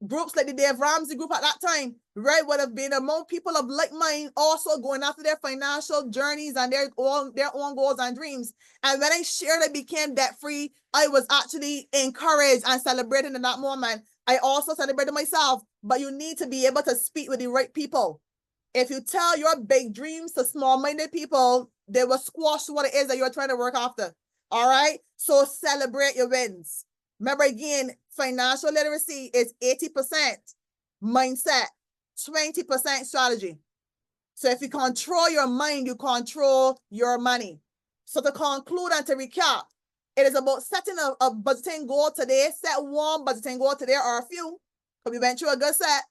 groups like the Dave Ramsey group at that time, right, would have been among people of like mind, also going after their financial journeys and their own goals and dreams. And when I shared I became debt free, I was actually encouraged and celebrated in that moment. I also celebrated myself, but you need to be able to speak with the right people. If you tell your big dreams to small-minded people, they will squash what it is that you're trying to work after. All right? So celebrate your wins. Remember again, financial literacy is 80% mindset, 20% strategy. So if you control your mind, you control your money. So to conclude and to recap, it is about setting a budgeting goal today. Set one budgeting goal today or a few, because we went through a good set.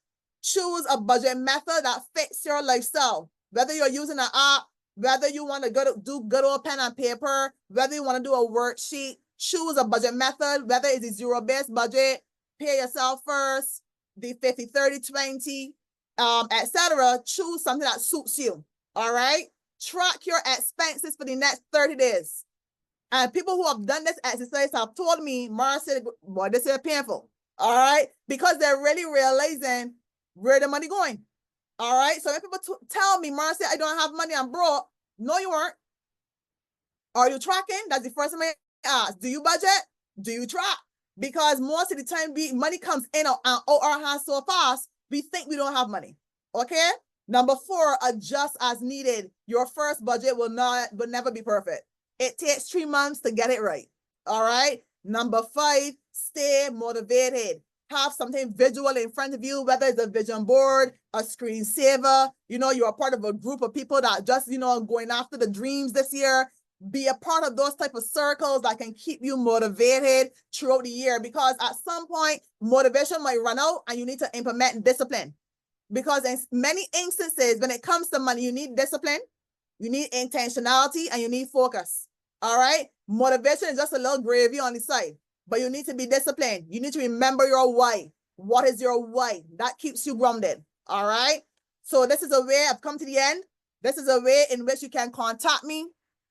Choose a budget method that fits your lifestyle. Whether you're using an app, whether you want to do good old pen and paper, whether you want to do a worksheet, choose a budget method, whether it's a zero-based budget, pay yourself first, the 50, 30, 20, etc. Choose something that suits you. All right. Track your expenses for the next 30 days. And people who have done this exercise have told me, Marcia, boy, this is painful. All right. Because they're really realizing where the money going. All right. So when people tell me, Marcia, I don't have money, I'm broke. No, you weren't. Are you tracking? That's the first thing I ask. Do you budget? Do you track? Because most of the time, money comes in and out our hands so fast, we think we don't have money. Okay. Number 4, adjust as needed. Your first budget will never be perfect. It takes 3 months to get it right. All right. Number 5, stay motivated. Have something visual in front of you, whether it's a vision board, a screensaver, you're a part of a group of people that just, going after the dreams this year. Be a part of those type of circles that can keep you motivated throughout the year, because at some point, motivation might run out and you need to implement discipline. Because in many instances, when it comes to money, you need discipline, you need intentionality, and you need focus. All right? Motivation is just a little gravy on the side, but you need to be disciplined. You need to remember your why. What is your why? That keeps you grounded. All right? So this is a way I've come to the end. This is a way in which you can contact me.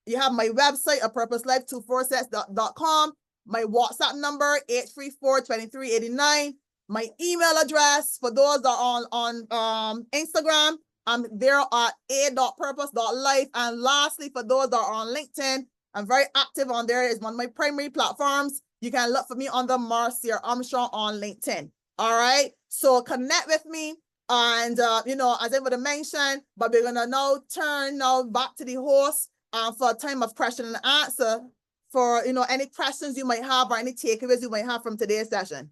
You have my website, apurposelife246.com, my WhatsApp number, 834-2389, my email address for those that are on Instagram. I'm there at a.purpose.life. And lastly, for those that are on LinkedIn, I'm very active on there. It's one of my primary platforms. You can look for me under Marcia Armstrong on LinkedIn. All right. So connect with me. And, you know, as I would have mentioned, but we're going to now turn back to the host for a time of question and answer for, you know, any questions you might have or any takeaways you might have from today's session.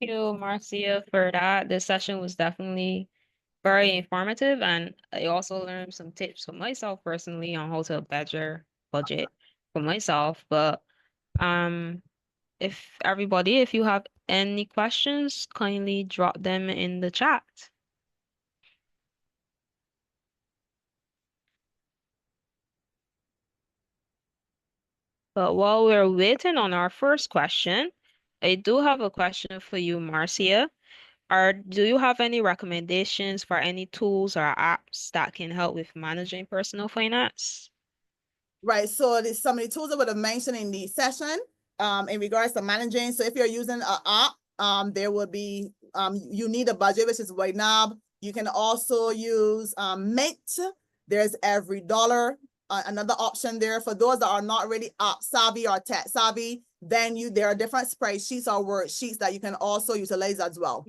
Thank you, Marcia, for that. This session was definitely very informative, and I also learned some tips for myself personally on how to better budget for myself. But if you have any questions, kindly drop them in the chat. But while we're waiting on our first question, I do have a question for you, Marcia. Do you have any recommendations for any tools or apps that can help with managing personal finance? Right. So there's some of the tools I would have mentioned in the session in regards to managing. So if you're using an app, there will be you need a budget, which is YNAB. You can also use Mint. There's Every Dollar. Another option there for those that are not really app savvy or tech savvy. Then there are different spreadsheets or worksheets that you can also utilize as well.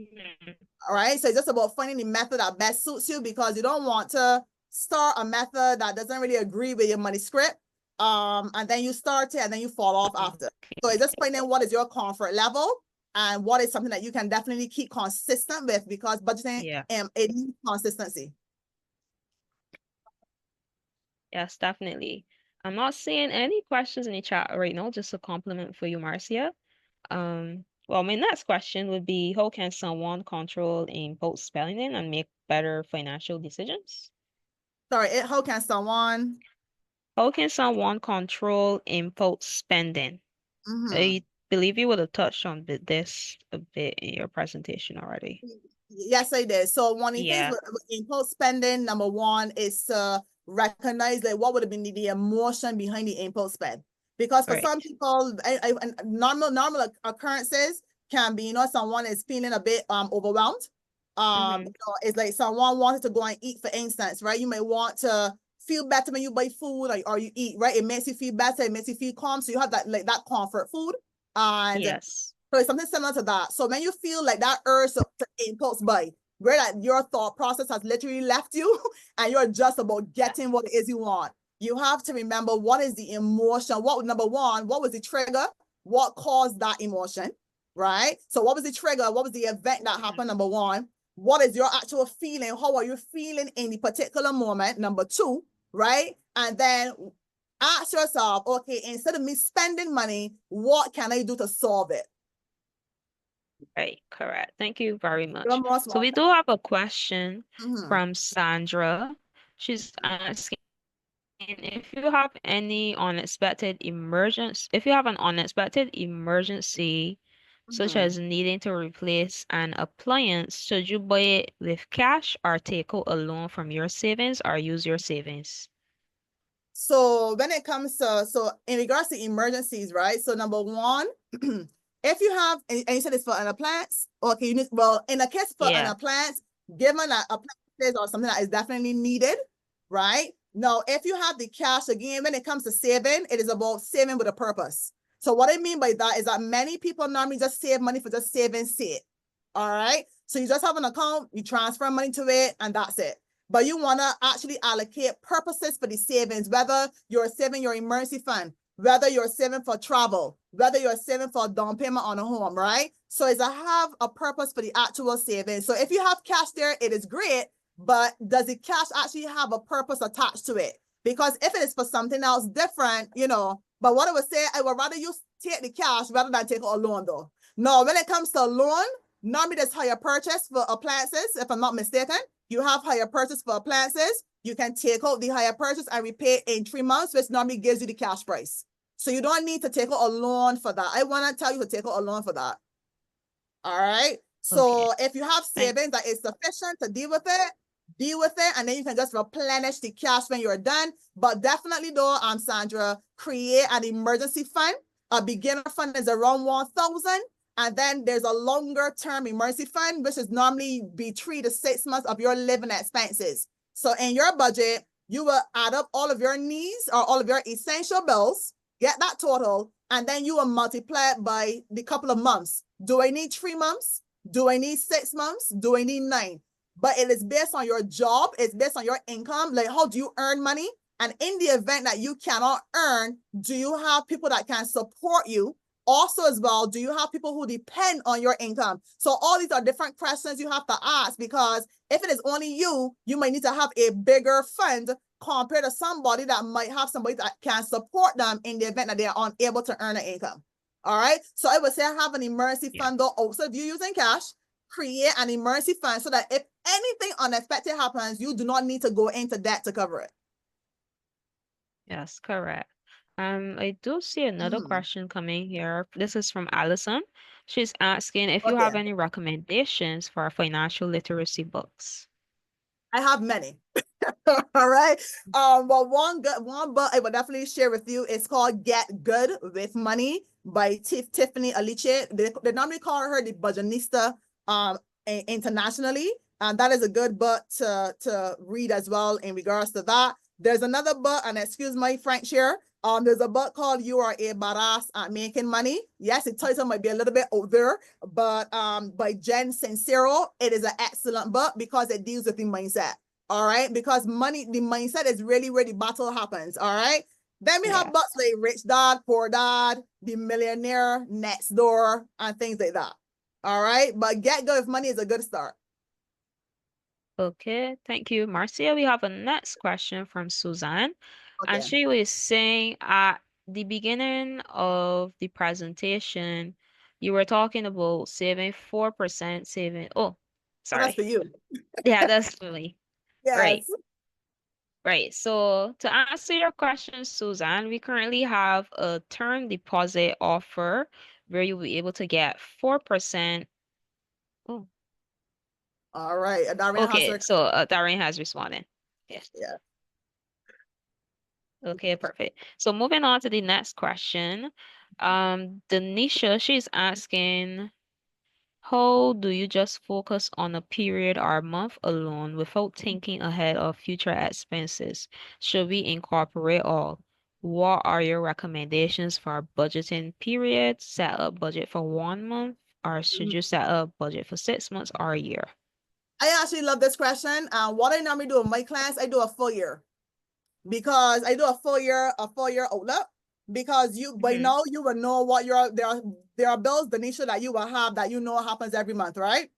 All right. So it's just about finding the method that best suits you, because you don't want to start a method that doesn't really agree with your money script. And then you start it and then you fall off after. So it's just finding what is your comfort level and what is something that you can definitely keep consistent with, because budgeting it needs consistency. Yes, definitely. I'm not seeing any questions in the chat right now, just a compliment for you, Marcia. Well, my next question would be, how can someone control impulse spending and make better financial decisions? Sorry, how can someone control impulse spending? I believe you would have touched on this a bit in your presentation already. Yes, I did. So one of the things with impulse spending, number one, is to recognize like what would have been the emotion behind the impulse spend. Because for some people, normal occurrences can be, you know, someone is feeling a bit overwhelmed. You know, it's like someone wanted to go and eat, for instance, right? You may want to feel better when you buy food or you eat, right? It makes you feel better, it makes you feel calm. So you have that like that comfort food. And so it's something similar to that. So when you feel like that urge to impulse buy, where that your thought process has literally left you and you're just about getting what it is you want, you have to remember what is the emotion. Number one, what was the trigger? What caused that emotion, right? So what was the trigger? What was the event that happened? Number one, what is your actual feeling? How are you feeling in the particular moment? Number two, right? And then ask yourself, okay, instead of me spending money, what can I do to solve it? Right, correct. Thank you very much. So we do have a question from Sandra. She's asking if you have an unexpected emergency, such as needing to replace an appliance, should you buy it with cash or take out a loan from your savings or use your savings? So when it comes to, so in regards to emergencies, right? So number one, if you have, and you said it's for an appliance, okay, in a case for an appliance, given that appliances or something that is definitely needed, right? Now, if you have the cash, again, when it comes to saving, it is about saving with a purpose. So what I mean by that is that many people normally just save money for just saving sake. All right. So you just have an account, you transfer money to it, and that's it. But you want to actually allocate purposes for the savings, whether you're saving your emergency fund, whether you're saving for travel, whether you're saving for a down payment on a home, right? So it's to have a purpose for the actual savings. So if you have cash there, it is great, but does the cash actually have a purpose attached to it? Because if it is for something else different, you know, but what I would say, I would rather you take the cash rather than take a loan though. No, when it comes to a loan, normally there's higher purchase for appliances, if I'm not mistaken. You have higher purchase for appliances. You can take out the higher purchase and repay in 3 months, which normally gives you the cash price. So you don't need to take out a loan for that. I want to tell you to take out a loan for that. All right. So if you have savings that is sufficient to deal with it, deal with it, and then you can just replenish the cash when you're done. But definitely though, Sandra, create an emergency fund. A beginner fund is around 1,000. And then there's a longer term emergency fund, which is normally be 3 to 6 months of your living expenses. So in your budget, you will add up all of your needs or all of your essential bills, get that total, and then you will multiply it by the couple of months. Do I need 3 months? Do I need 6 months? Do I need 9? But it is based on your job. It's based on your income. Like, how do you earn money? And in the event that you cannot earn, do you have people that can support you? Also, as well, do you have people who depend on your income? So all these are different questions you have to ask, because if it is only you, you might need to have a bigger fund compared to somebody that might have somebody that can support them in the event that they are unable to earn an income. All right. So I would say have an emergency fund though. Also, if you're using cash, create an emergency fund so that if anything unexpected happens, you do not need to go into debt to cover it. Yes, correct. I do see another question coming here. This is from Allison. She's asking if you Okay. have any recommendations for financial literacy books. I have many. All right. Well, one book I would definitely share with you is called Get Good with Money by Tiffany Aliche. They normally call her the budgetista internationally. And that is a good book to read as well in regards to that. There's another book, and excuse my French here. There's a book called You Are a Badass at Making Money. Yes, the title might be a little bit out there, but by Jen Sincero, it is an excellent book because it deals with the mindset. All right, because money, the mindset is really where the battle happens. All right. Then we have books like Rich Dad, Poor Dad, The Millionaire Next Door, and things like that. All right, but Get Good with Money is a good start. Okay, thank you, Marcia. We have a next question from Suzanne, and Okay. she was saying at the beginning of the presentation, you were talking about saving 4% saving. Oh, So that's for sorry. you. Yeah, that's for me. Right. Yes. Right. So to answer your question, Suzanne, we currently have a term deposit offer where you'll be able to get 4%. Oh, All right. Darren has okay. her. So Darren has responded. Yes. Yeah. Okay, perfect. So moving on to the next question. Denisha, she's asking, how do you just focus on a period or month alone without thinking ahead of future expenses? Should we incorporate all? What are your recommendations for budgeting periods? Set a budget for 1 month, or should you set a budget for 6 months or a year? I actually love this question. What I normally do in my class, I do a full year, because I do a full year outlook, because you by Mm-hmm. now you will know what there are bills, Denisha, that you will have that you know happens every month, right?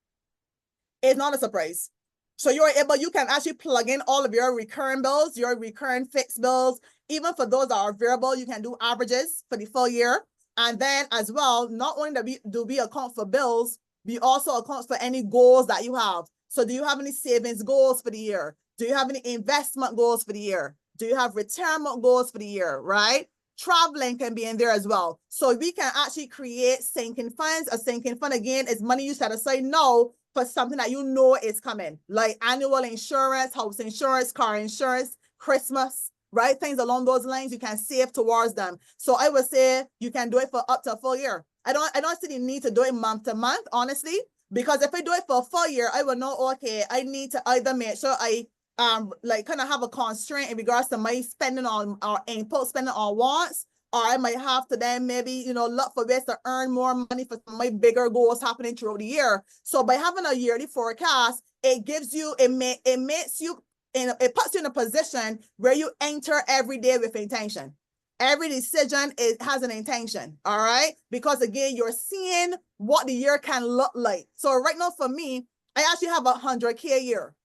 It's not a surprise. So you can actually plug in all of your recurring bills, your recurring fixed bills. Even for those that are variable, you can do averages for the full year. And then as well, not only do we account for bills, we also account for any goals that you have. So do you have any savings goals for the year? Do you have any investment goals for the year? Do you have retirement goals for the year, right? Traveling can be in there as well. So we can actually create sinking funds. A sinking fund, again, is money you set aside now for something that you know is coming, like annual insurance, house insurance, car insurance, Christmas, right? Things along those lines, you can save towards them. So I would say you can do it for up to a full year. I don't see the need to do it month to month, honestly, because if I do it for a full year, I will know, okay, I need to either make sure I like kind of have a constraint in regards to my spending on or input spending on wants, or I might have to then maybe, look for ways to earn more money for some of my bigger goals happening throughout the year. So by having a yearly forecast, it gives you, it puts you in a position where you enter every day with intention. Every decision has an intention, all right? Because again, you're seeing what the year can look like. So right now for me, I actually have 100K a year,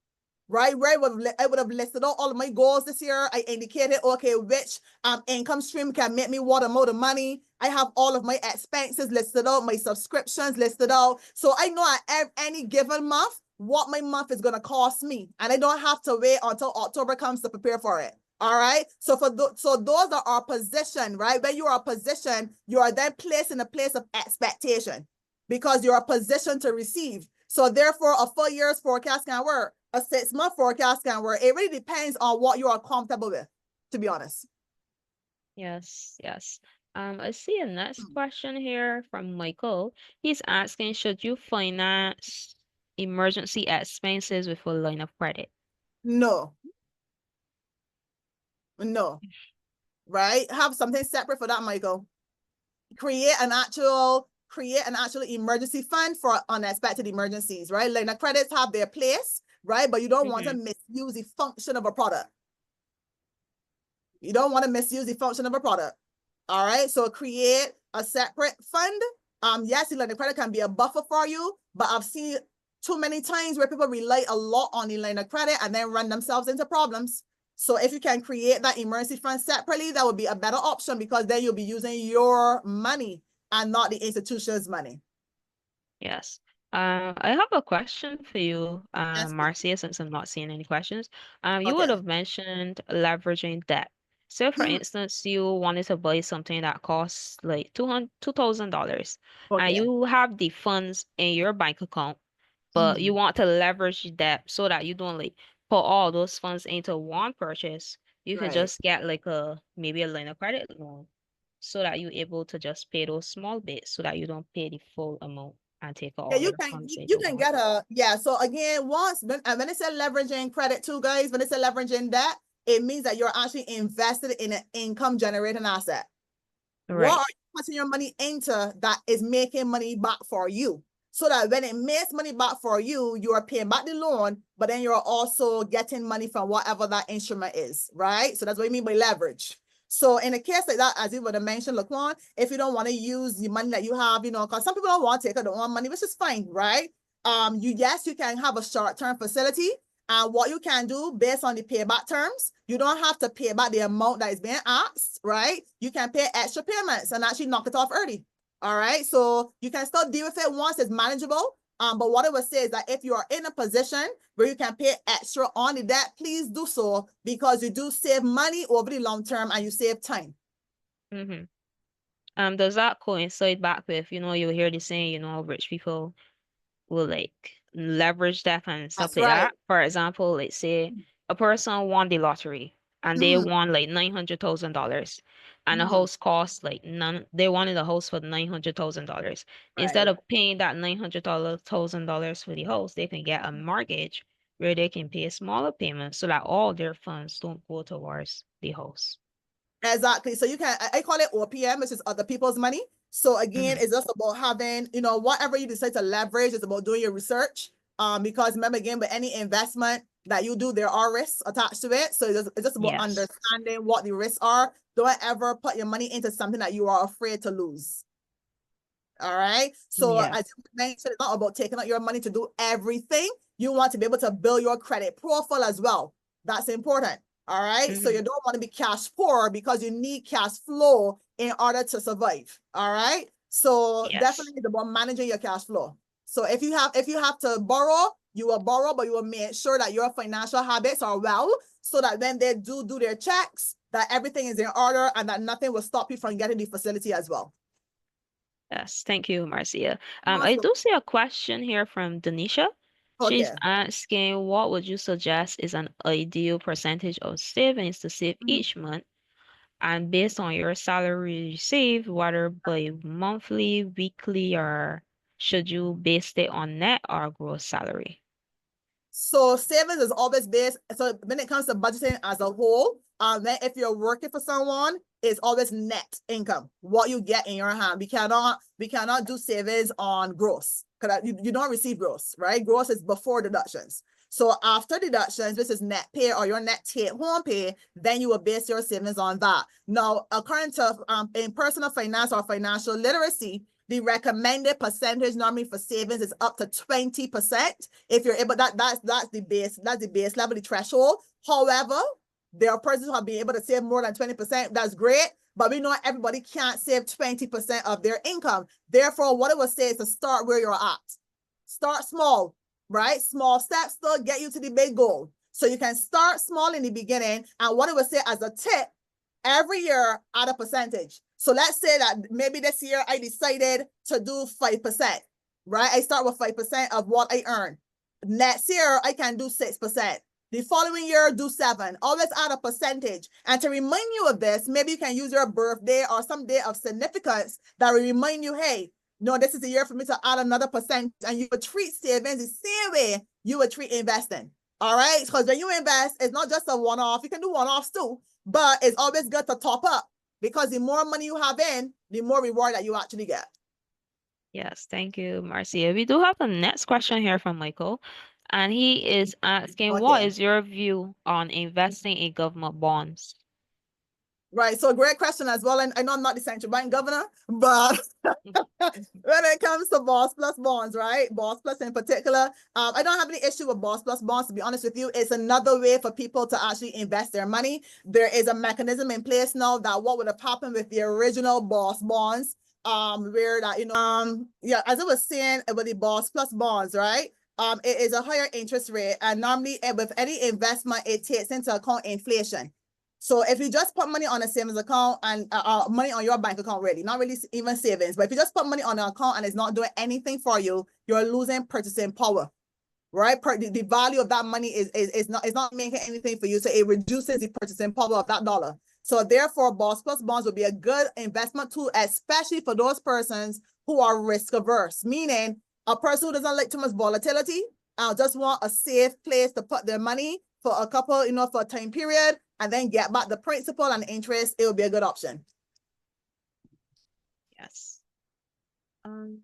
right? Where I would have listed out all of my goals this year. I indicated, okay, which income stream can make me what amount of money. I have all of my expenses listed out, my subscriptions listed out. So I know at any given month, what my month is going to cost me. And I don't have to wait until October comes to prepare for it. All right. So so those are our position, right? When you are positioned, you are then placed in a place of expectation because you are positioned to receive. So therefore, a full year's forecast can work. A 6-month forecast can work. It really depends on what you are comfortable with, to be honest. Yes, yes. I see a next question here from Michael. He's asking, should you finance emergency expenses with a line of credit? No, no, right? Have something separate for that, Michael. Create an actual emergency fund for unexpected emergencies, right? Line of credits have their place, right? But you don't want to misuse the function of a product. You don't want to misuse the function of a product. All right. So create a separate fund. Yes, the line of credit can be a buffer for you, but I've seen too many times where people rely a lot on the line of credit and then run themselves into problems. So if you can create that emergency fund separately, that would be a better option, because then you'll be using your money and not the institution's money. Yes. I have a question for you, Yes. Marcia, since I'm not seeing any questions. You would Okay. have mentioned leveraging debt. So, for Mhm. instance, you wanted to buy something that costs like $2,000, and Okay. you have the funds in your bank account, but you Mhm. want to leverage that so that you don't like put all those funds into one purchase. You could Right. just get like maybe a line of credit loan so that you're able to just pay those small bits so that you don't pay the full amount and take Yeah, all you your can funds you into can one. get a, yeah. So again, when it said leveraging credit too, guys, when it said leveraging debt, it means that you're actually invested in an income generating asset. What Right. are you putting your money into that is making money back for you? So that when it makes money back for you, you are paying back the loan, but then you're also getting money from whatever that instrument is, right? So that's what you mean by leverage. So in a case like that, as you would have mentioned, Laquan, if you don't want to use the money that you have, because some people don't want to take out their own money, which is fine, right? Yes, you can have a short-term facility, and what you can do based on the payback terms, you don't have to pay back the amount that is being asked, right? You can pay extra payments and actually knock it off early. All right. So you can still deal with it once it's manageable. But what I would say is that if you are in a position where you can pay extra on the debt, please do so, because you do save money over the long term and you save time. Mm-hmm. Does that coincide back with, you hear the saying, rich people will like leverage that and stuff That's like right. that. For example, let's say a person won the lottery and they Mm-hmm. won like $900,000 and the Mm-hmm. house cost like they wanted a house for $900,000. Instead Right. of paying that $900,000 for the house, they can get a mortgage where they can pay a smaller payment so that all their funds don't go towards the house. Exactly. So you can, I call it OPM, which is other people's money. So again, Hmm. it's just about having, whatever you decide to leverage, it's about doing your research. Because remember, again, with any investment that you do, there are risks attached to it. So it's just about Yes. understanding what the risks are. Don't ever put your money into something that you are afraid to lose. All right. So as Yes. you mentioned, it's not about taking out your money to do everything. You want to be able to build your credit profile as well. That's important. All right. So Hmm. you don't want to be cash poor because you need cash flow in order to survive. All right. So Yes. definitely it's about managing your cash flow. So if you have to borrow, you will borrow, but you will make sure that your financial habits are well, so that when they do their checks, that everything is in order and that nothing will stop you from getting the facility as well. Yes, thank you, Marcia. I Awesome. do see a question here from Denisha. She's Okay. asking, what would you suggest is an ideal percentage of savings to save each month? And based on your salary you save, whether by monthly, weekly, or should you base it on net or gross salary? So savings is always based. So when it comes to budgeting as a whole, then if you're working for someone, it's always net income, what you get in your hand. We cannot do savings on gross, because you don't receive gross, right? Gross is before deductions. So after deductions, this is net pay or your net take home pay, then you will base your savings on that. Now, according to in personal finance or financial literacy, the recommended percentage normally for savings is up to 20%. If you're able, that's the base level, the threshold. However, there are persons who have been able to save more than 20%. That's great, but we know everybody can't save 20% of their income. Therefore, what I would say is to start where you're at. Start small, right? Small steps still get you to the big goal. So you can start small in the beginning. And what I would say as a tip, every year add a percentage. So let's say that maybe this year I decided to do 5%. right? I start with 5% of what I earn. Next year, I can do 6%. The following year, do 7. Always add a percentage. And to remind you of this, maybe you can use your birthday or some day of significance that will remind you, hey, no, this is the year for me to add another percent. And you would treat savings the same way you would treat investing. All right? Because when you invest, it's not just a one-off. You can do one-offs too, but it's always good to top up, because the more money you have in, the more reward that you actually get. Yes, thank you, Marcia. We do have the next question here from Michael, and he is asking, what Okay. is your view on investing in government bonds? Right. So great question as well. And I know I'm not the central bank governor, but when it comes to Boss Plus bonds, right? Boss Plus in particular, I don't have any issue with Boss Plus bonds, to be honest with you. It's another way for people to actually invest their money. There is a mechanism in place now that what would have happened with the original Boss bonds, where that, yeah, as I was saying with the Boss Plus bonds, right? It is a higher interest rate, and normally with any investment, it takes into account inflation. So if you just put money on a savings account and money on your bank account, really, not really even savings, but if you just put money on an account and it's not doing anything for you, you're losing purchasing power, right? The value of that money is not making anything for you. So it reduces the purchasing power of that dollar. So therefore, Boss Plus bonds would be a good investment tool, especially for those persons who are risk averse, meaning a person who doesn't like too much volatility, just want a safe place to put their money for a couple, for a time period, and then get back the principal and interest. It will be a good option. Yes. I'm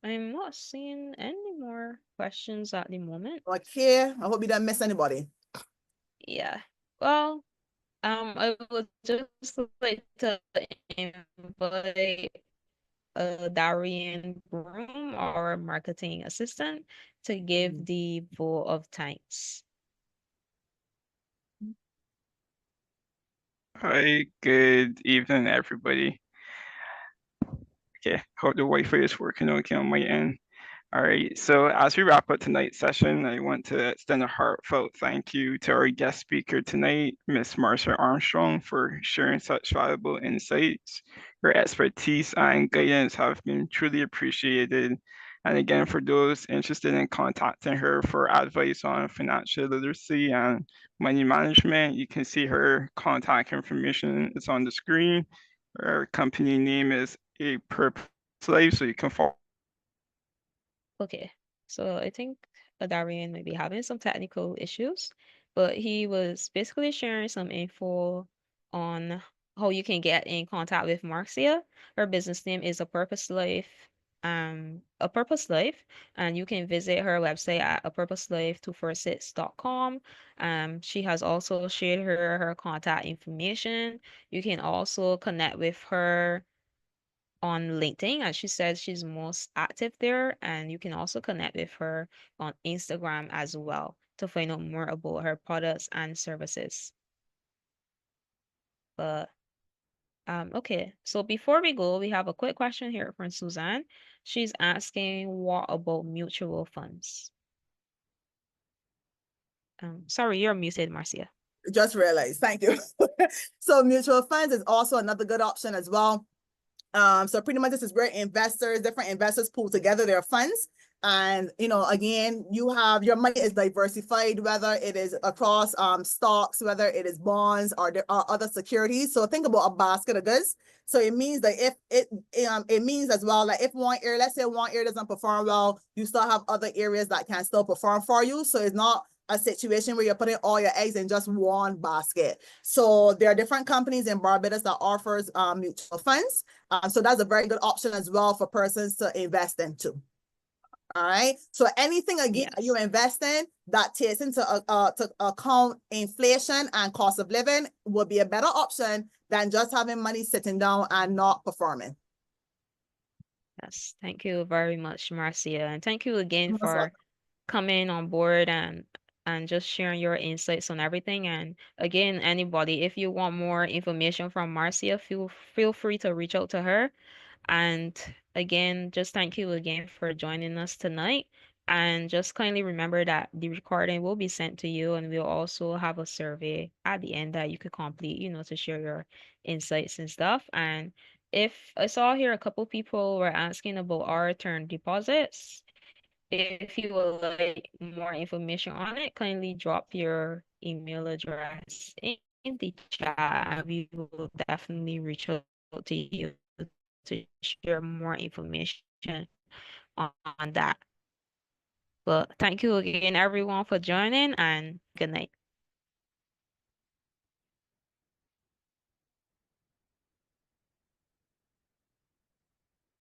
not seeing any more questions at the moment. Okay, I hope you don't miss anybody. Yeah. Well, I would just like to invite Darian Broom, our marketing assistant, to give the vote of thanks. Hi, good evening, everybody. Okay, hope the Wi-Fi is working okay on my end. All right, so as we wrap up tonight's session, I want to extend a heartfelt thank you to our guest speaker tonight, Ms. Marcia Armstrong, for sharing such valuable insights. Her expertise and guidance have been truly appreciated. And again, for those interested in contacting her for advice on financial literacy and money management, you can see her contact information is on the screen. Her company name is A Purpose Life, so you can follow. Okay, so I think Darian may be having some technical issues, but he was basically sharing some info on how you can get in contact with Marcia. Her business name is A Purpose Life, and you can visit her website at apurposelife246.com. She has also shared her contact information. You can also connect with her on LinkedIn, and she says she's most active there, and you can also connect with her on Instagram as well to find out more about her products and services. But okay, so before we go, we have a quick question here from Suzanne. She's asking, what about mutual funds? Sorry, you're muted, Marcia. Just realized. Thank you. So mutual funds is also another good option as well. So pretty much this is where different investors pool together their funds. And, again, you have your money is diversified, whether it is across stocks, whether it is bonds or there are other securities. So think about a basket of goods. So it means that if it means as well, like if let's say one area doesn't perform well, you still have other areas that can still perform for you. So it's not a situation where you're putting all your eggs in just one basket. So there are different companies in Barbados that offers mutual funds. So that's a very good option as well for persons to invest into. All right. So anything again you invest in that takes into to account inflation and cost of living would be a better option than just having money sitting down and not performing. Yes, thank you very much, Marcia, and thank you again for coming on board and just sharing your insights on everything. And again, anybody, if you want more information from Marcia, feel free to reach out to her. And again, just thank you again for joining us tonight. And just kindly remember that the recording will be sent to you, and we'll also have a survey at the end that you could complete, to share your insights and stuff. And if I saw here a couple people were asking about our return deposits. If you would like more information on it, kindly drop your email address in the chat, and we will definitely reach out to you to share more information on that. But thank you again, everyone, for joining, and good night.